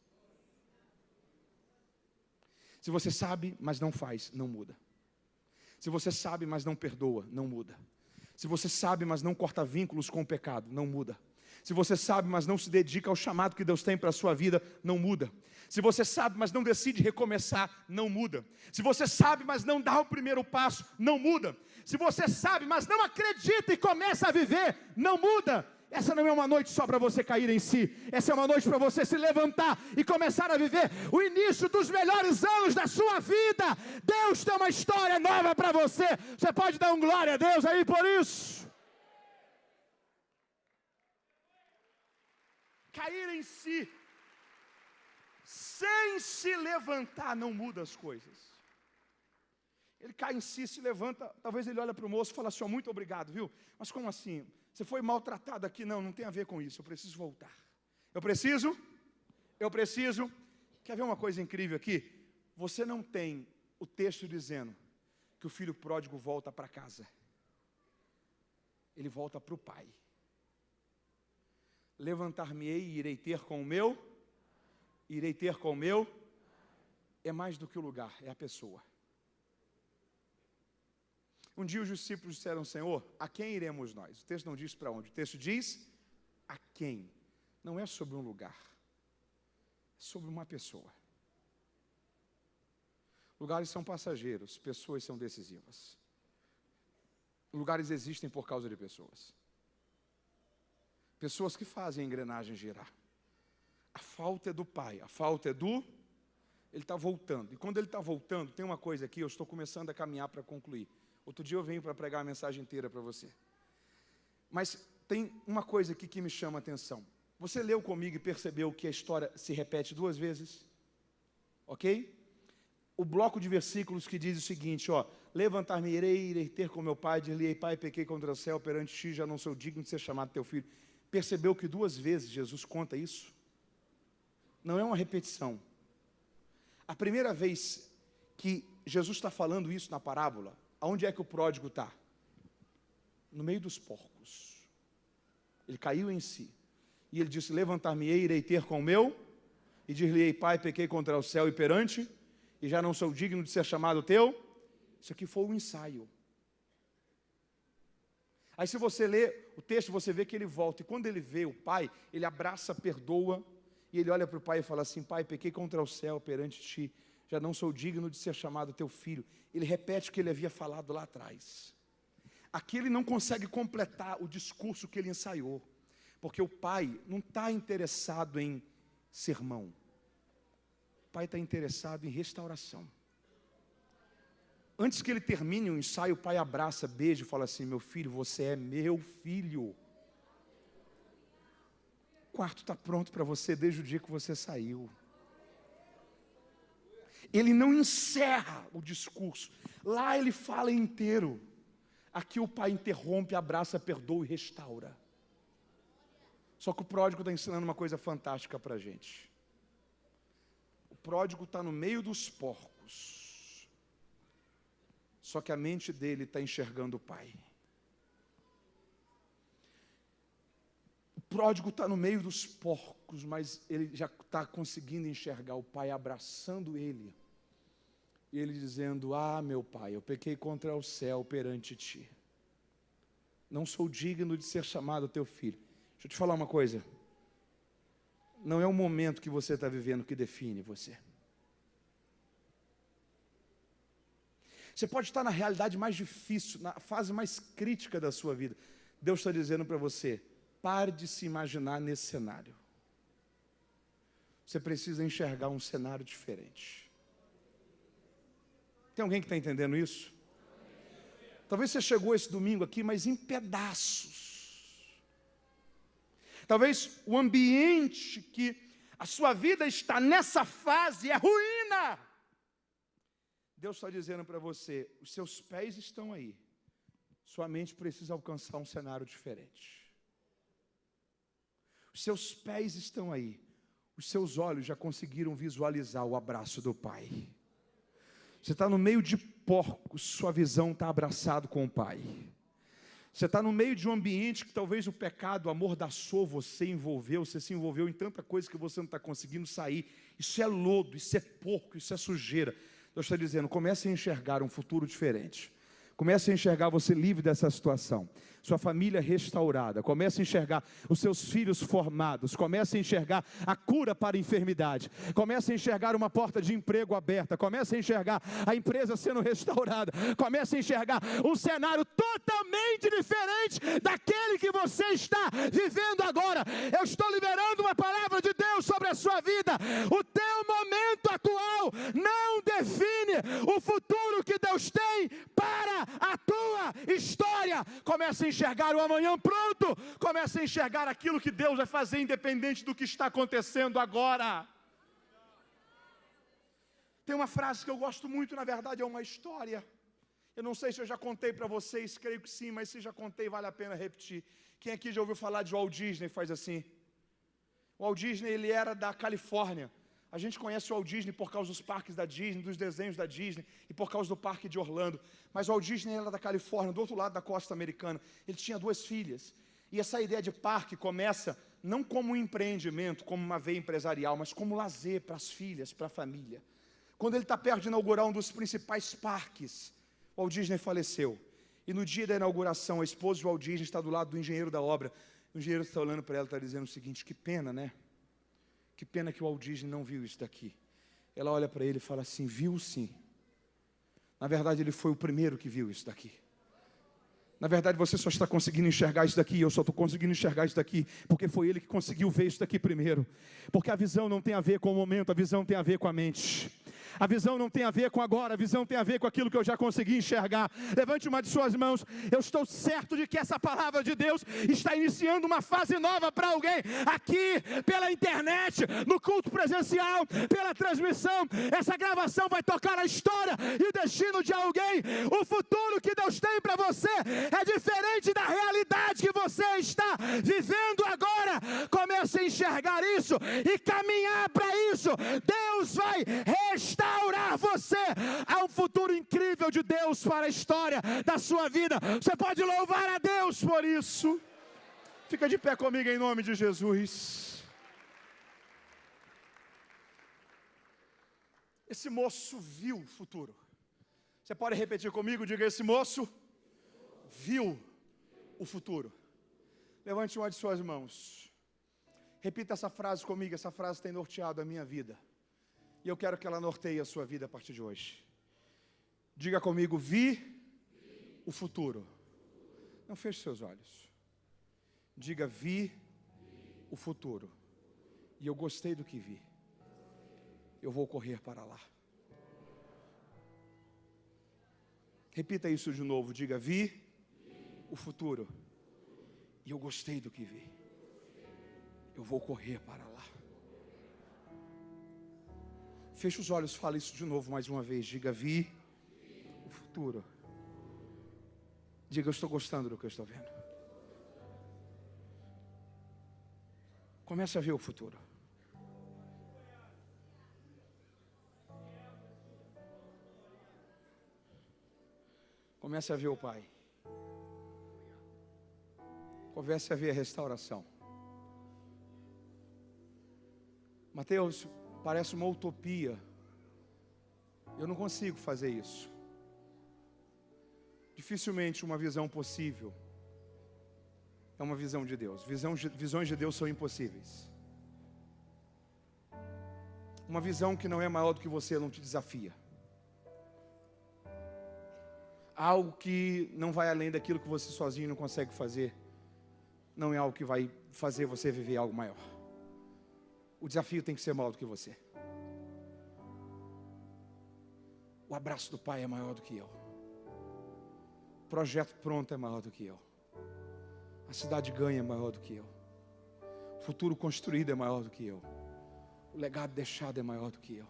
Se você sabe, mas não faz, não muda. Se você sabe, mas não perdoa, não muda. Se você sabe, mas não corta vínculos com o pecado, não muda. Se você sabe, mas não se dedica ao chamado que Deus tem para a sua vida, não muda. Se você sabe, mas não decide recomeçar, não muda. Se você sabe, mas não dá o primeiro passo, não muda. Se você sabe, mas não acredita e começa a viver, não muda. Essa não é uma noite só para você cair em si. Essa é uma noite para você se levantar e começar a viver o início dos melhores anos da sua vida. Deus tem uma história nova para você. Você pode dar um glória a Deus aí por isso? Cair em si, sem se levantar, não muda as coisas. Ele cai em si, se levanta, talvez ele olha para o moço e fala assim, muito obrigado, viu? Mas como assim? Você foi maltratado aqui? Não, não tem a ver com isso, eu preciso voltar. Eu preciso. Quer ver uma coisa incrível aqui? Você não tem o texto dizendo que o filho pródigo volta para casa. Ele volta para o pai. Levantar-me-ei e irei ter com o meu. É mais do que o lugar, é a pessoa. Um dia os discípulos disseram, Senhor, a quem iremos nós? O texto não diz para onde, o texto diz a quem. Não é sobre um lugar, é sobre uma pessoa. Lugares são passageiros, pessoas são decisivas. Lugares existem por causa de pessoas. Pessoas que fazem a engrenagem girar. A falta é do pai, a falta é do... Ele está voltando. E quando ele está voltando, tem uma coisa aqui, eu estou começando a caminhar para concluir. Outro dia eu venho para pregar a mensagem inteira para você. Mas tem uma coisa aqui que me chama a atenção. Você leu comigo e percebeu que a história se repete 2 vezes? Ok? O bloco de versículos que diz o seguinte, ó. Levantar-me-irei, irei ter com meu pai, dir-lhe-ei, pai, pequei contra o céu, perante ti, já não sou digno de ser chamado teu filho. Percebeu que 2 vezes Jesus conta isso? Não é uma repetição. A primeira vez que Jesus está falando isso na parábola, aonde é que o pródigo está? No meio dos porcos. Ele caiu em si. E ele disse, levantar-me-ei, irei ter com o meu, e dir-lhe-ei, pai, pequei contra o céu e perante, e já não sou digno de ser chamado teu. Isso aqui foi um ensaio. Aí se você lê o texto, você vê que ele volta, e quando ele vê o pai, ele abraça, perdoa, e ele olha para o pai e fala assim, pai, pequei contra o céu perante ti, já não sou digno de ser chamado teu filho. Ele repete o que ele havia falado lá atrás. Aqui ele não consegue completar o discurso que ele ensaiou, porque o pai não está interessado em sermão. O pai está interessado em restauração. Antes que ele termine o ensaio, o pai abraça, beija e fala assim, meu filho, você é meu filho. O quarto está pronto para você desde o dia que você saiu. Ele não encerra o discurso. Lá ele fala inteiro. Aqui o pai interrompe, abraça, perdoa e restaura. Só que o pródigo está ensinando uma coisa fantástica para a gente. O pródigo está no meio dos porcos. Só que a mente dele está enxergando o pai. O pródigo está no meio dos porcos, mas ele já está conseguindo enxergar o pai abraçando ele. E ele dizendo, ah, meu pai, eu pequei contra o céu perante ti. Não sou digno de ser chamado teu filho. Deixa eu te falar uma coisa. Não é o momento que você está vivendo que define você. Você pode estar na realidade mais difícil, na fase mais crítica da sua vida. Deus está dizendo para você, pare de se imaginar nesse cenário. Você precisa enxergar um cenário diferente. Tem alguém que está entendendo isso? Talvez você chegou esse domingo aqui, mas em pedaços. Talvez o ambiente que a sua vida está nessa fase é ruína. Deus está dizendo para você, os seus pés estão aí. Sua mente precisa alcançar um cenário diferente. Os seus pés estão aí. Os seus olhos já conseguiram visualizar o abraço do Pai. Você está no meio de porcos, sua visão está abraçado com o Pai. Você está no meio de um ambiente que talvez o pecado amordaçou você, envolveu, você se envolveu em tanta coisa que você não está conseguindo sair. Isso é lodo, isso é porco, isso é sujeira. Deus está dizendo, comece a enxergar um futuro diferente. Comece a enxergar você livre dessa situação. Sua família restaurada. Comece a enxergar os seus filhos formados. Comece a enxergar a cura para a enfermidade. Comece a enxergar uma porta de emprego aberta. Comece a enxergar a empresa sendo restaurada. Comece a enxergar um cenário totalmente diferente daquele que você está vivendo agora. Eu estou liberando uma palavra de Deus sobre a sua vida. O teu momento atual não define o futuro que Deus tem para a tua história. Comece a enxergar o amanhã pronto. Comece a enxergar aquilo que Deus vai fazer independente do que está acontecendo agora. Tem uma frase que eu gosto muito, na verdade é uma história. Eu não sei se eu já contei para vocês, creio que sim, mas se já contei vale a pena repetir. Quem aqui já ouviu falar de Walt Disney? Faz assim. O Walt Disney, ele era da Califórnia. A gente conhece o Walt Disney por causa dos parques da Disney, dos desenhos da Disney e por causa do parque de Orlando. Mas o Walt Disney era da Califórnia, do outro lado da costa americana. Ele tinha 2 filhas. E essa ideia de parque começa não como um empreendimento, como uma veia empresarial, mas como lazer para as filhas, para a família. Quando ele está perto de inaugurar um dos principais parques, o Walt Disney faleceu. E no dia da inauguração, a esposa de Walt Disney está do lado do engenheiro da obra. O engenheiro está olhando para ela e está dizendo o seguinte, que pena, né? Que pena que o Walt Disney não viu isso daqui. Ela olha para ele e fala assim, viu sim. Na verdade, Ele foi o primeiro que viu isso daqui. Na verdade, você só está conseguindo enxergar isso daqui, eu só estou conseguindo enxergar isso daqui, porque foi Ele que conseguiu ver isso daqui primeiro. Porque a visão não tem a ver com o momento, a visão tem a ver com a mente. A visão não tem a ver com agora, a visão tem a ver com aquilo que eu já consegui enxergar. Levante uma de suas mãos. Eu estou certo de que essa palavra de Deus está iniciando uma fase nova para alguém. Aqui, pela internet, no culto presencial, pela transmissão. Essa gravação vai tocar a história e o destino de alguém. O futuro que Deus tem para você é diferente da realidade que você está vivendo agora. Comece a enxergar isso e caminhar para isso. Deus vai restaurar você. Há um futuro incrível de Deus para a história da sua vida. Você pode louvar a Deus por isso. Fica de pé comigo em nome de Jesus. Esse moço viu o futuro. Você pode repetir comigo? Diga: esse moço viu o futuro. Levante uma de suas mãos. Repita essa frase comigo. Essa frase tem norteado a minha vida. E eu quero que ela norteie a sua vida a partir de hoje. Diga comigo: vi o futuro. Não feche seus olhos. Diga: vi o futuro. E eu gostei do que vi. Eu vou correr para lá. Repita isso de novo. Diga: vi o futuro. E eu gostei do que vi. Eu vou correr para lá. Feche os olhos, fala isso de novo mais uma vez. Diga: vi o futuro. Diga: eu estou gostando do que eu estou vendo. Comece a ver o futuro. Comece a ver o Pai. Comece a ver a restauração. Mateus, parece uma utopia. Eu não consigo fazer isso. Dificilmente uma visão possível é uma visão de Deus. Visões de Deus são impossíveis. Uma visão que não é maior do que você não te desafia. Algo que não vai além daquilo que você sozinho não consegue fazer, não é algo que vai fazer você viver algo maior. O desafio tem que ser maior do que você. O abraço do Pai é maior do que eu. O projeto pronto é maior do que eu. A cidade ganha é maior do que eu. O futuro construído é maior do que eu. O legado deixado é maior do que eu.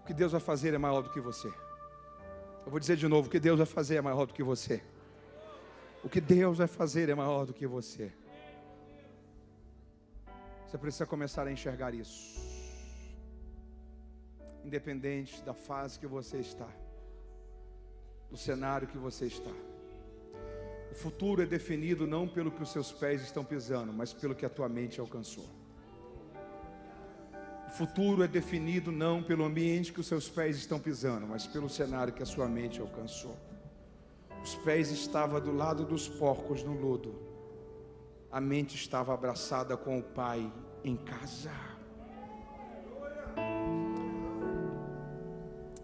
O que Deus vai fazer é maior do que você. Eu vou dizer de novo: o que Deus vai fazer é maior do que você. O que Deus vai fazer é maior do que você. Você precisa começar a enxergar isso. Independente da fase que você está, do cenário que você está. O futuro é definido não pelo que os seus pés estão pisando, mas pelo que a tua mente alcançou. O futuro é definido não pelo ambiente que os seus pés estão pisando, mas pelo cenário que a sua mente alcançou. Os pés estavam do lado dos porcos no lodo. A mente estava abraçada com o Pai em casa.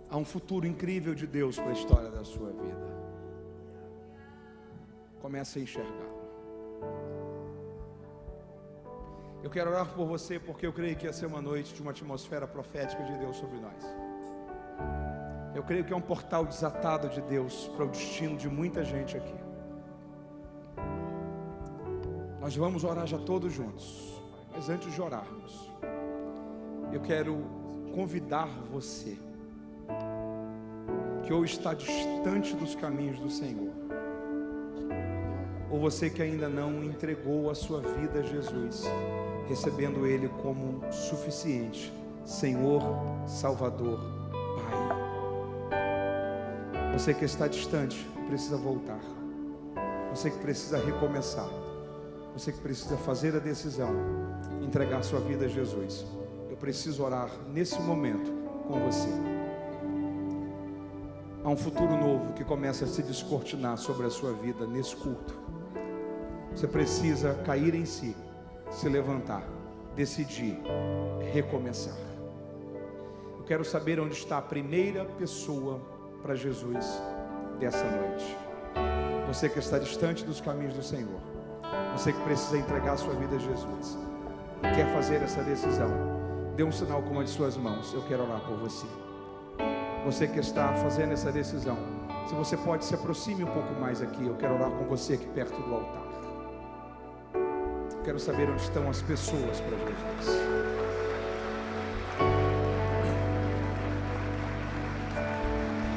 Há um futuro incrível de Deus para a história da sua vida. Comece a enxergar. Eu quero orar por você porque eu creio que ia ser uma noite de uma atmosfera profética de Deus sobre nós. Eu creio que é um portal desatado de Deus para o destino de muita gente aqui. Nós vamos orar já todos juntos. Mas antes de orarmos, eu quero convidar você que ou está distante dos caminhos do Senhor, ou você que ainda não entregou a sua vida a Jesus, recebendo Ele como suficiente, Senhor, Salvador, Pai. Você que está distante, precisa voltar. Você que precisa recomeçar. Você que precisa fazer a decisão, entregar sua vida a Jesus. Eu preciso orar nesse momento com você. Há um futuro novo que começa a se descortinar sobre a sua vida nesse culto. Você precisa cair em si, se levantar, decidir, recomeçar. Eu quero saber onde está a primeira pessoa para Jesus dessa noite. Você que está distante dos caminhos do Senhor, você que precisa entregar a sua vida a Jesus e quer fazer essa decisão, dê um sinal com uma de suas mãos. Eu quero orar por você. Você que está fazendo essa decisão, se você pode, se aproxime um pouco mais aqui. Eu quero orar com você aqui perto do altar. Eu quero saber onde estão as pessoas para Jesus.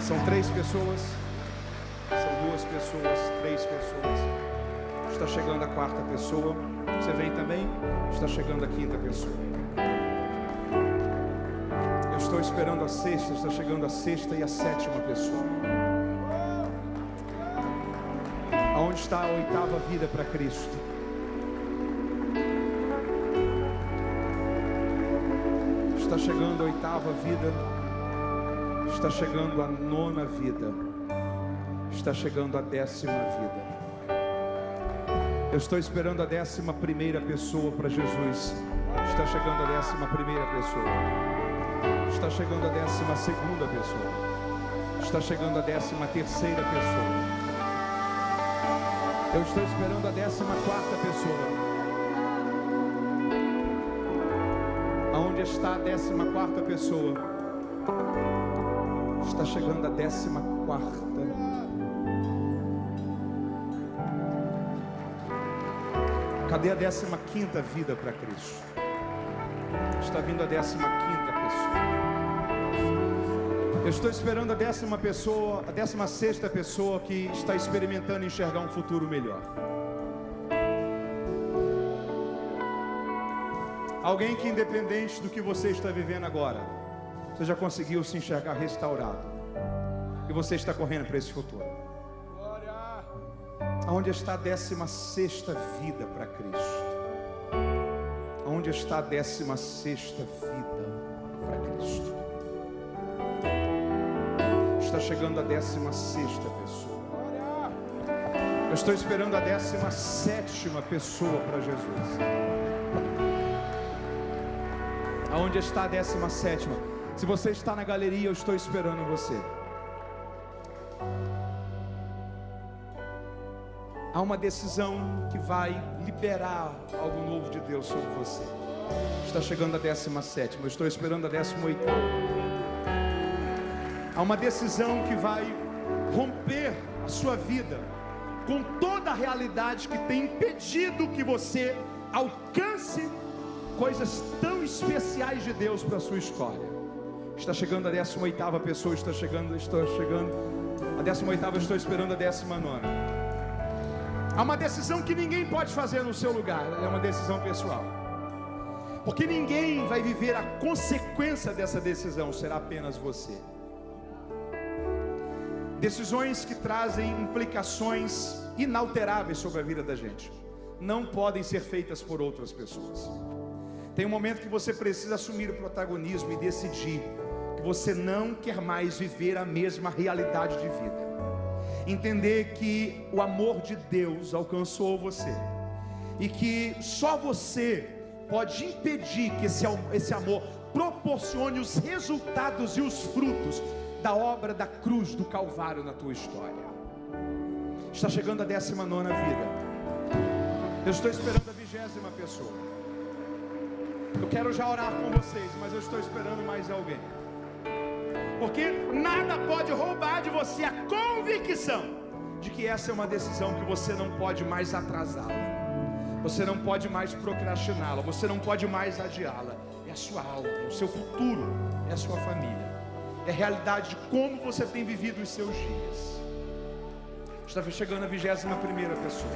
São 3 pessoas, são 2 pessoas, 3 pessoas. Está chegando a 4ª pessoa. Você vem também? Está chegando a 5ª pessoa. Eu estou esperando a 6ª, está chegando a 6ª e a 7ª pessoa. Aonde está a 8ª vida para Cristo? Está chegando a 8ª vida. Está chegando a 9ª vida. Está chegando a 10ª vida. Eu estou esperando a 11ª pessoa para Jesus. Está chegando a 11ª pessoa. Está chegando a 12ª pessoa. Está chegando a 13ª pessoa. Eu estou esperando a 14ª pessoa. Aonde está a 14ª pessoa? Está chegando a 14ª. Cadê a 15ª vida para Cristo? Está vindo a 15ª pessoa. Eu estou esperando a 16ª pessoa que está experimentando enxergar um futuro melhor. Alguém que, independente do que você está vivendo agora, você já conseguiu se enxergar restaurado. E você está correndo para esse futuro. Aonde está a 16ª vida para Cristo? Aonde está a 16ª vida para Cristo? Está chegando a 16ª pessoa. Eu estou esperando a 17ª pessoa para Jesus. Aonde está a 17ª? Se você está na galeria, eu estou esperando você. Há uma decisão que vai liberar algo novo de Deus sobre você. Está chegando a 17ª, eu estou esperando a 18ª. Há uma decisão que vai romper a sua vida com toda a realidade que tem impedido que você alcance coisas tão especiais de Deus para a sua história. Está chegando a 18ª pessoa, estou chegando. A 18ª, eu estou esperando a 19ª. Há uma decisão que ninguém pode fazer no seu lugar, é uma decisão pessoal. Porque ninguém vai viver a consequência dessa decisão, será apenas você. Decisões que trazem implicações inalteráveis sobre a vida da gente não podem ser feitas por outras pessoas. Tem um momento que você precisa assumir o protagonismo e decidir que você não quer mais viver a mesma realidade de vida. Entender que o amor de Deus alcançou você e que só você pode impedir que esse amor proporcione os resultados e os frutos da obra da cruz do Calvário na tua história. Está chegando a 19ª vida. Eu estou esperando a 20ª pessoa. Eu quero já orar com vocês, mas eu estou esperando mais alguém. Porque nada pode roubar de você a convicção de que essa é uma decisão que você não pode mais atrasá-la. Você não pode mais procrastiná-la. Você não pode mais adiá-la. É a sua alma, é o seu futuro, é a sua família. É a realidade de como você tem vivido os seus dias. Está chegando a 21ª pessoa.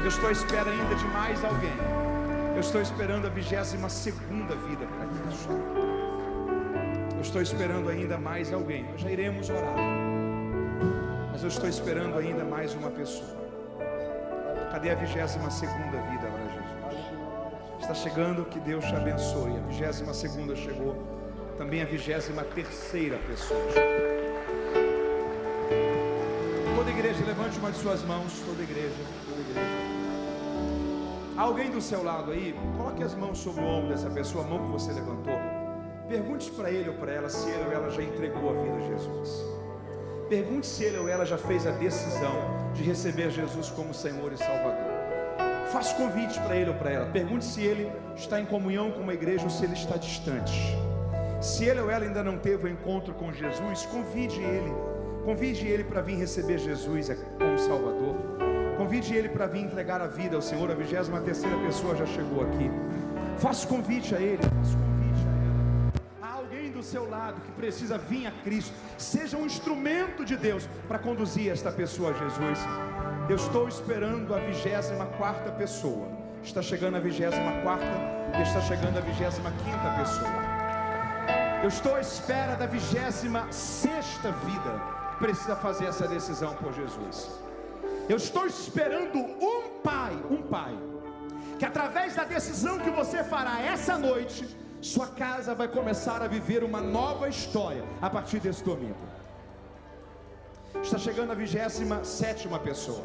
Eu estou à espera ainda de mais alguém. Eu estou esperando a 22ª vida para Cristo. Eu estou esperando ainda mais alguém. Nós já iremos orar, mas eu estou esperando ainda mais uma pessoa. Cadê a 22ª vida para Jesus? Está chegando, que Deus te abençoe. A 22ª chegou. Também a 23ª pessoa. Toda igreja, levante uma de suas mãos. Toda igreja, toda igreja. Alguém do seu lado aí, coloque as mãos sobre o ombro dessa pessoa, a mão que você levantou. Pergunte para ele ou para ela se ele ou ela já entregou a vida a Jesus. Pergunte se ele ou ela já fez a decisão de receber Jesus como Senhor e Salvador. Faça convite para ele ou para ela. Pergunte se ele está em comunhão com uma igreja ou se ele está distante. Se ele ou ela ainda não teve o encontro com Jesus, convide ele. Convide ele para vir receber Jesus como Salvador. Convide ele para vir entregar a vida ao Senhor. A 23ª pessoa já chegou aqui. Faça convite a ele. Faça convite a ela. Há alguém do seu lado que precisa vir a Cristo. Seja um instrumento de Deus para conduzir esta pessoa a Jesus. Eu estou esperando a 24ª pessoa. Está chegando a 24ª e está chegando a 25ª pessoa. Eu estou à espera da 26ª vida que precisa fazer essa decisão por Jesus. Eu estou esperando um pai, que através da decisão que você fará essa noite, sua casa vai começar a viver uma nova história a partir desse domingo. Está chegando a 27ª pessoa.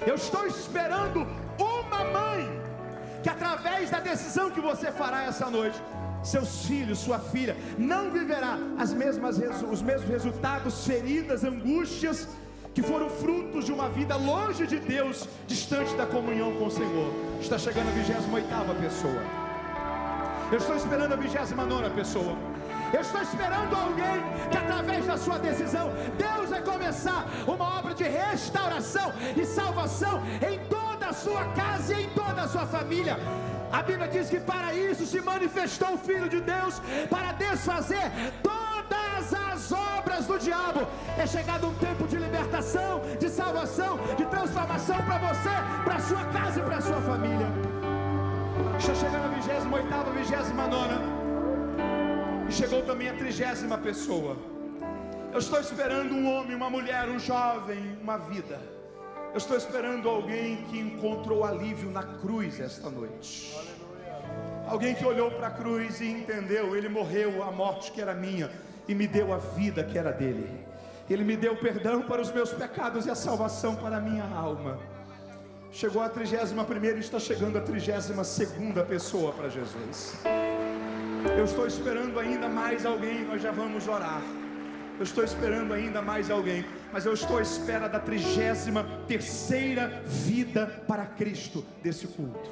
Eu estou esperando uma mãe, que através da decisão que você fará essa noite, seus filhos, sua filha, não viverá os mesmos resultados, feridas, angústias, que foram frutos de uma vida longe de Deus, distante da comunhão com o Senhor. Está chegando a 28ª pessoa. Eu estou esperando a 29ª pessoa. Eu estou esperando alguém que através da sua decisão, Deus vai começar uma obra de restauração e salvação em toda a sua casa e em toda a sua família. A Bíblia diz que para isso se manifestou o Filho de Deus, para desfazer todas as obras do diabo. É chegado um tempo de libertação, de salvação, de transformação para você, para a sua casa e para a sua família. Está chegando a 28ª, 29ª. E chegou também a 30ª pessoa. Eu estou esperando um homem, uma mulher, um jovem, uma vida. Eu estou esperando alguém que encontrou alívio na cruz esta noite. Alguém que olhou para a cruz e entendeu: Ele morreu a morte que era minha e me deu a vida que era dele. Ele me deu perdão para os meus pecados e a salvação para a minha alma. Chegou a 31ª e está chegando a 32ª pessoa para Jesus. Eu estou esperando ainda mais alguém, nós já vamos orar. Eu estou esperando ainda mais alguém, mas eu estou à espera da 33ª vida para Cristo desse culto.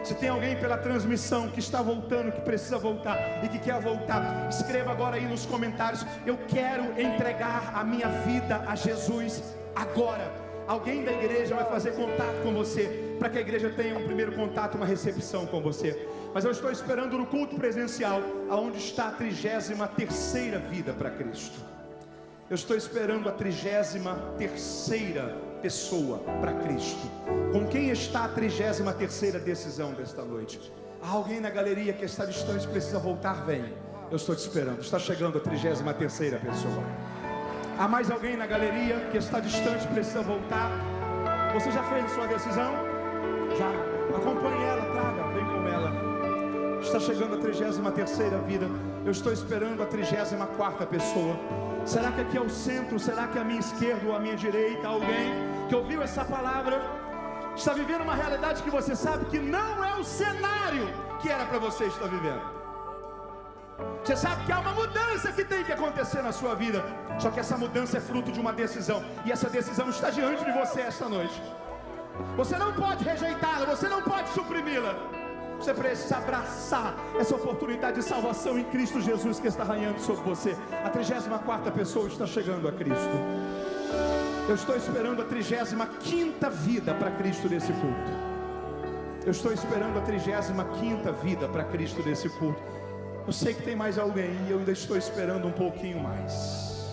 Se tem alguém pela transmissão que está voltando, que precisa voltar e que quer voltar, escreva agora aí nos comentários: eu quero entregar a minha vida a Jesus agora. Alguém da igreja vai fazer contato com você, para que a igreja tenha um primeiro contato, uma recepção com você. Mas eu estou esperando no culto presencial, aonde está a 33ª vida para Cristo. Eu estou esperando a 33ª pessoa para Cristo. Com quem está a 33ª decisão desta noite? Há alguém na galeria que está distante, precisa voltar? Vem, eu estou te esperando. Está chegando a 33ª pessoa. Há mais alguém na galeria que está distante, precisa voltar? Você já fez a sua decisão? Já. Acompanhe ela, traga, vem com ela. Está chegando a 33ª vida. Eu estou esperando a 34ª pessoa. Será que aqui é o centro? Será que é a minha esquerda ou a minha direita? Alguém que ouviu essa palavra está vivendo uma realidade que você sabe que não é o cenário que era para você estar vivendo. Você sabe que há uma mudança que tem que acontecer na sua vida. Só que essa mudança é fruto de uma decisão, e essa decisão está diante de você esta noite. Você não pode rejeitá-la, você não pode suprimi-la. Você precisa abraçar essa oportunidade de salvação em Cristo Jesus que está raiando sobre você. A 34ª pessoa está chegando a Cristo. Eu estou esperando a 35ª vida para Cristo nesse culto. Eu estou esperando a 35ª vida para Cristo nesse culto. Eu sei que tem mais alguém e eu ainda estou esperando um pouquinho mais.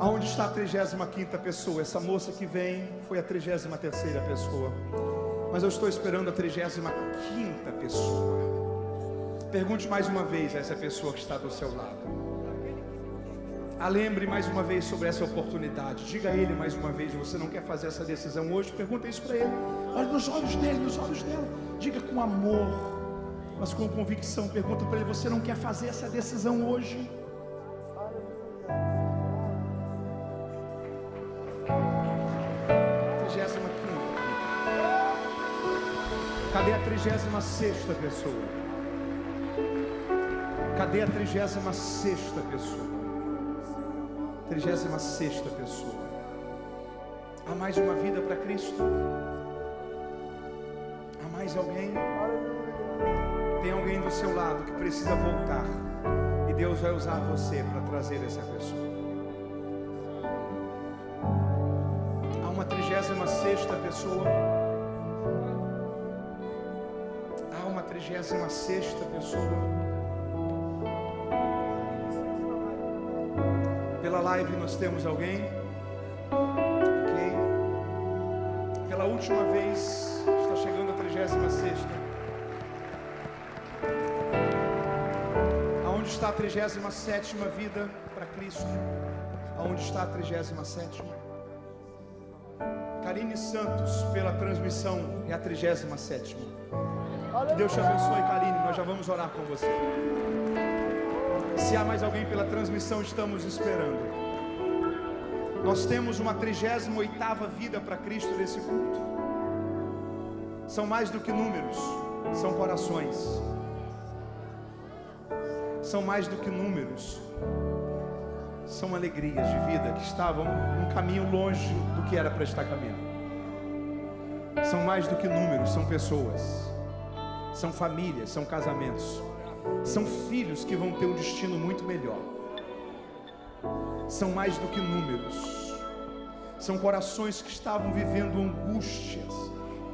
Aonde está a 35ª pessoa? Essa moça que vem foi a 33ª pessoa. Mas eu estou esperando a 35ª pessoa. Pergunte mais uma vez a essa pessoa que está do seu lado. Lembre mais uma vez sobre essa oportunidade. Diga a ele mais uma vez: você não quer fazer essa decisão hoje? Pergunta isso para ele. Olha nos olhos dele, nos olhos dela. Diga com amor, mas com convicção. Pergunta para ele: você não quer fazer essa decisão hoje? Cadê a 36ª pessoa? Cadê a 36ª pessoa? 36ª pessoa. Há mais uma vida para Cristo? Há mais alguém? Tem alguém do seu lado que precisa voltar, e Deus vai usar você para trazer essa pessoa. Há uma 36ª pessoa. Há uma 36ª pessoa. Pela live nós temos alguém? Ok. Pela última vez está chegando a 36ª. Aonde está a 37ª vida para Cristo? Aonde está a 37ª? Karine Santos, pela transmissão, é a 37ª. Que Deus te abençoe, Karine. Nós já vamos orar com você. Se há mais alguém pela transmissão, estamos esperando. Nós temos uma 38ª vida para Cristo nesse culto. São mais do que números, são corações. São mais do que números, são alegrias de vida que estavam um caminho longe do que era para estar caminhando. São mais do que números, são pessoas, são famílias, são casamentos, são filhos que vão ter um destino muito melhor. São mais do que números, são corações que estavam vivendo angústias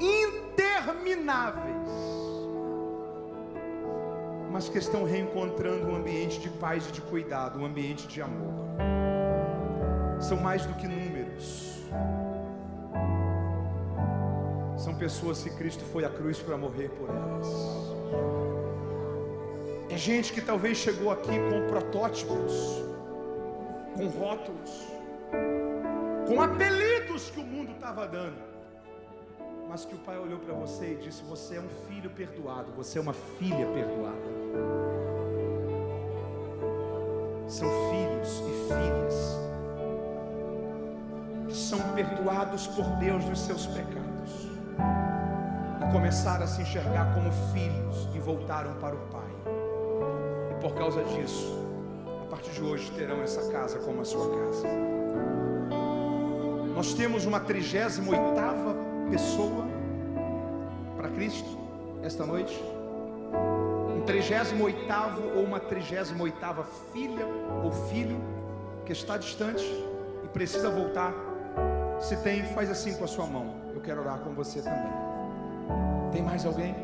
intermináveis, mas que estão reencontrando um ambiente de paz e de cuidado, um ambiente de amor. São mais do que números, são pessoas que Cristo foi à cruz para morrer por elas. É gente que talvez chegou aqui com protótipos, com rótulos, com apelidos que o mundo estava dando, mas que o Pai olhou para você e disse: você é um filho perdoado, você é uma filha perdoada. São filhos e filhas que são perdoados por Deus dos seus pecados e começaram a se enxergar como filhos e voltaram para o Pai. E por causa disso, a partir de hoje terão essa casa como a sua casa. Nós temos uma 38ª pessoa para Cristo esta noite. Um 38º ou uma 38ª filha ou filho que está distante e precisa voltar. Se tem, faz assim com a sua mão. Eu quero orar com você também. Tem mais alguém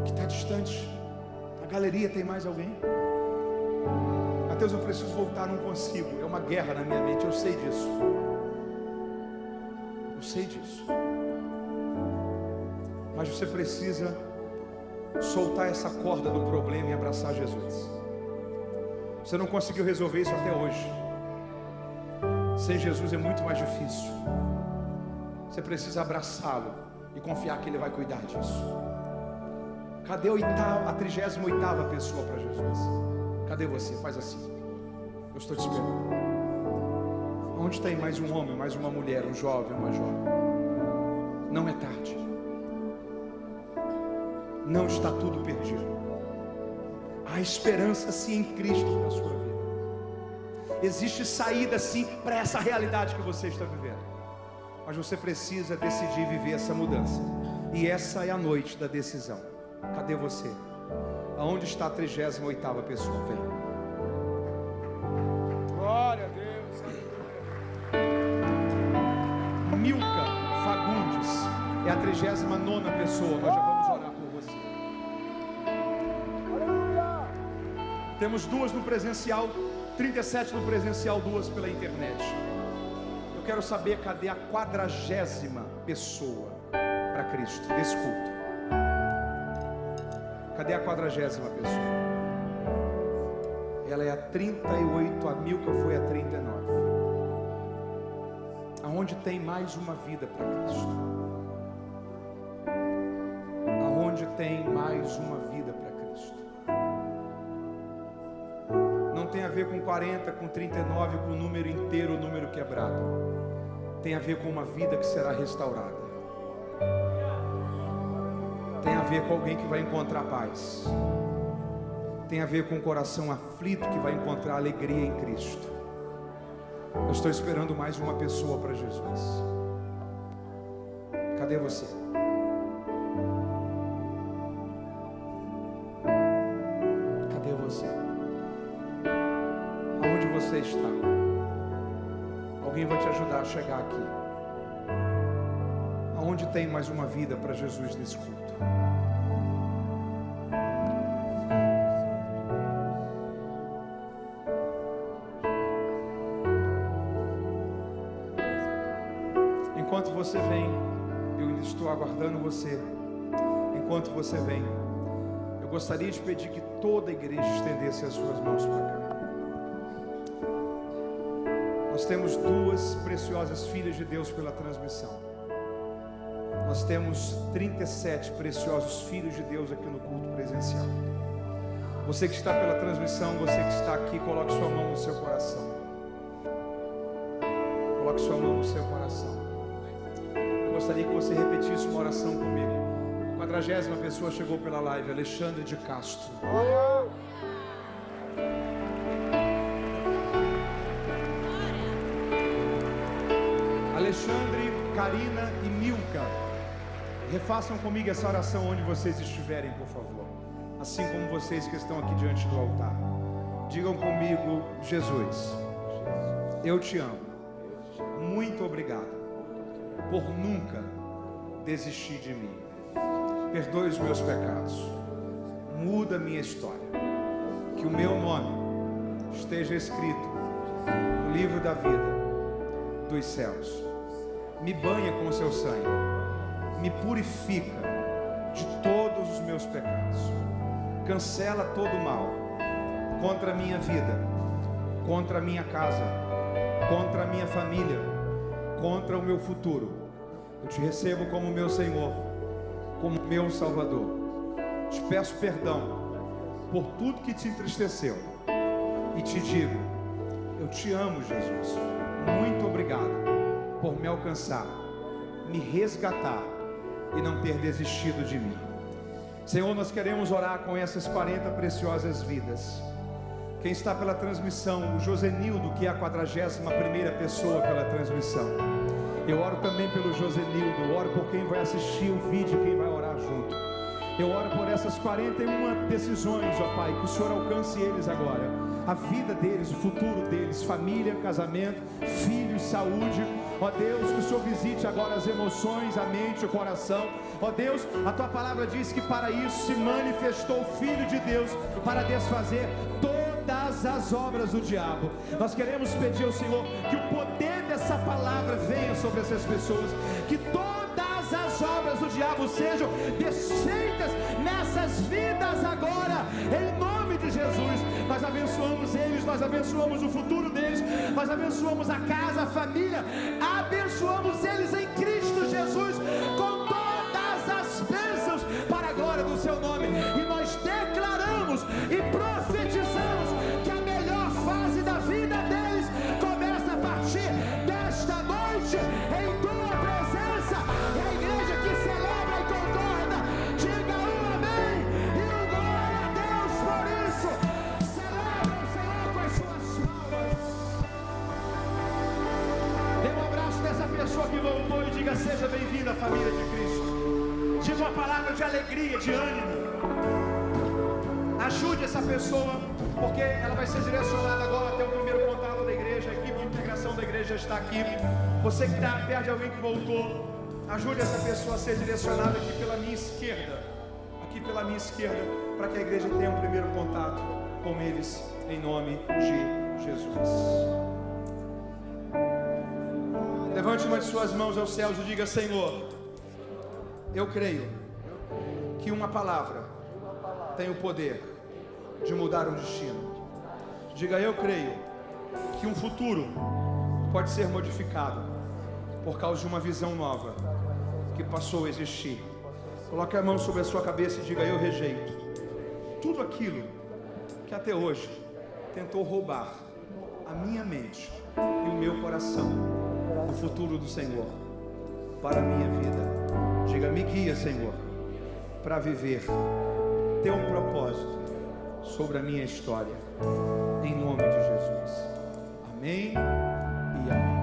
que está distante? A galeria, tem mais alguém? Mateus, eu preciso voltar, não consigo. É uma guerra na minha mente, eu sei disso. Eu sei disso. Mas você precisa soltar essa corda do problema e abraçar Jesus. Você não conseguiu resolver isso até hoje. Sem Jesus é muito mais difícil. Você precisa abraçá-lo e confiar que Ele vai cuidar disso. Cadê a 38ª pessoa para Jesus? Cadê você? Faz assim. Eu estou te esperando. Onde tem mais um homem, mais uma mulher, um jovem, uma jovem? Não é tarde. Não está tudo perdido. Há esperança sim em Cristo para a sua vida. Existe saída sim para essa realidade que você está vivendo. Mas você precisa decidir viver essa mudança. E essa é a noite da decisão. Cadê você? Aonde está a 38ª pessoa? Vem. Glória a Deus. Milka Fagundes é a 39ª pessoa. Nós já vamos orar por você. Temos 2 no presencial, 37 no presencial, 2 pela internet. Eu quero saber, cadê a 40ª pessoa para Cristo desse culto? Cadê a 40ª pessoa? Ela é a 38, a Milka foi a 39. Aonde tem mais uma vida para Cristo? Aonde tem mais uma vida para Cristo? Não tem a ver com 40, com 39, com o número inteiro, o número quebrado. Tem a ver com uma vida que será restaurada. tem a ver com alguém que vai encontrar paz. Tem a ver com um coração aflito que vai encontrar alegria em Cristo. Eu estou esperando mais uma pessoa para Jesus. Cadê você? Cadê você? Aonde você está? Alguém vai te ajudar a chegar aqui. Aonde tem mais uma vida para Jesus nesse culto? Enquanto você vem, eu ainda estou aguardando você. Enquanto você vem, eu gostaria de pedir que toda a igreja estendesse as suas mãos para cá. Nós temos duas preciosas filhas de Deus pela transmissão. Nós temos 37 preciosos filhos de Deus aqui no culto presencial. Você que está pela transmissão, você que está aqui, coloque sua mão no seu coração. Coloque sua mão no seu coração. Eu gostaria que você repetisse uma oração comigo. A 40ª pessoa chegou pela live, Alexandre de Castro. Alexandre, Karina e Milka, refaçam comigo essa oração onde vocês estiverem, por favor. Assim como vocês que estão aqui diante do altar. Digam comigo: Jesus, eu te amo. Muito obrigado por nunca desistir de mim. Perdoe os meus pecados. Muda a minha história. Que o meu nome esteja escrito no livro da vida dos céus. Me banha com o seu sangue. Me purifica de todos os meus pecados. Cancela todo o mal contra a minha vida, contra a minha casa, contra a minha família, contra o meu futuro. Eu te recebo como meu Senhor, como meu Salvador. Te peço perdão por tudo que te entristeceu e te digo: eu te amo, Jesus. Muito obrigado por me alcançar, me resgatar e não ter desistido de mim. Senhor, nós queremos orar com essas 40 preciosas vidas. Quem está pela transmissão, o Josenildo, que é a 41ª pessoa pela transmissão. Eu oro também pelo Josenildo, eu oro por quem vai assistir o vídeo, quem vai orar junto. Eu oro por essas 41 decisões, ó Pai, que o Senhor alcance eles agora. A vida deles, o futuro deles, família, casamento, filhos, saúde. Ó Deus, que o Senhor visite agora as emoções, a mente, o coração. Ó Deus, a Tua palavra diz que para isso se manifestou o Filho de Deus, para desfazer todas as obras do diabo. Nós queremos pedir ao Senhor que o poder dessa palavra venha sobre essas pessoas, que todas as obras do diabo sejam desfeitas nessas vidas agora, em nome de Jesus. Nós abençoamos eles, nós abençoamos o futuro deles, nós abençoamos a casa, a família, abençoamos eles em Cristo Jesus, com todas as bênçãos para a glória do seu nome. E nós declaramos e profetizamos que a melhor fase da vida deles começa a partir desta noite, em tua presença. E a igreja que celebra e concorda, diga um amém e um glória a Deus por isso. Celebra o Senhor com as suas palmas. Dê um abraço dessa pessoa que voltou e diga: seja bem-vinda, família de Cristo. Diga uma palavra de alegria, de ânimo. Ajude essa pessoa, porque ela vai ser direcionada agora até o primeiro contato da igreja. A equipe de integração da igreja está aqui. Você que está perto de alguém que voltou, ajude essa pessoa a ser direcionada aqui pela minha esquerda. Aqui pela minha esquerda, para que a igreja tenha um primeiro contato com eles, em nome de Jesus. Levante uma de suas mãos aos céus e diga: Senhor, eu creio que uma palavra tem o poder de mudar um destino. Diga: eu creio que um futuro pode ser modificado por causa de uma visão nova que passou a existir. Coloque a mão sobre a sua cabeça e diga: eu rejeito tudo aquilo que até hoje tentou roubar a minha mente e o meu coração do futuro do Senhor para a minha vida. Diga: me guia, Senhor, para viver teu propósito sobre a minha história, em nome de Jesus. Amém e amém.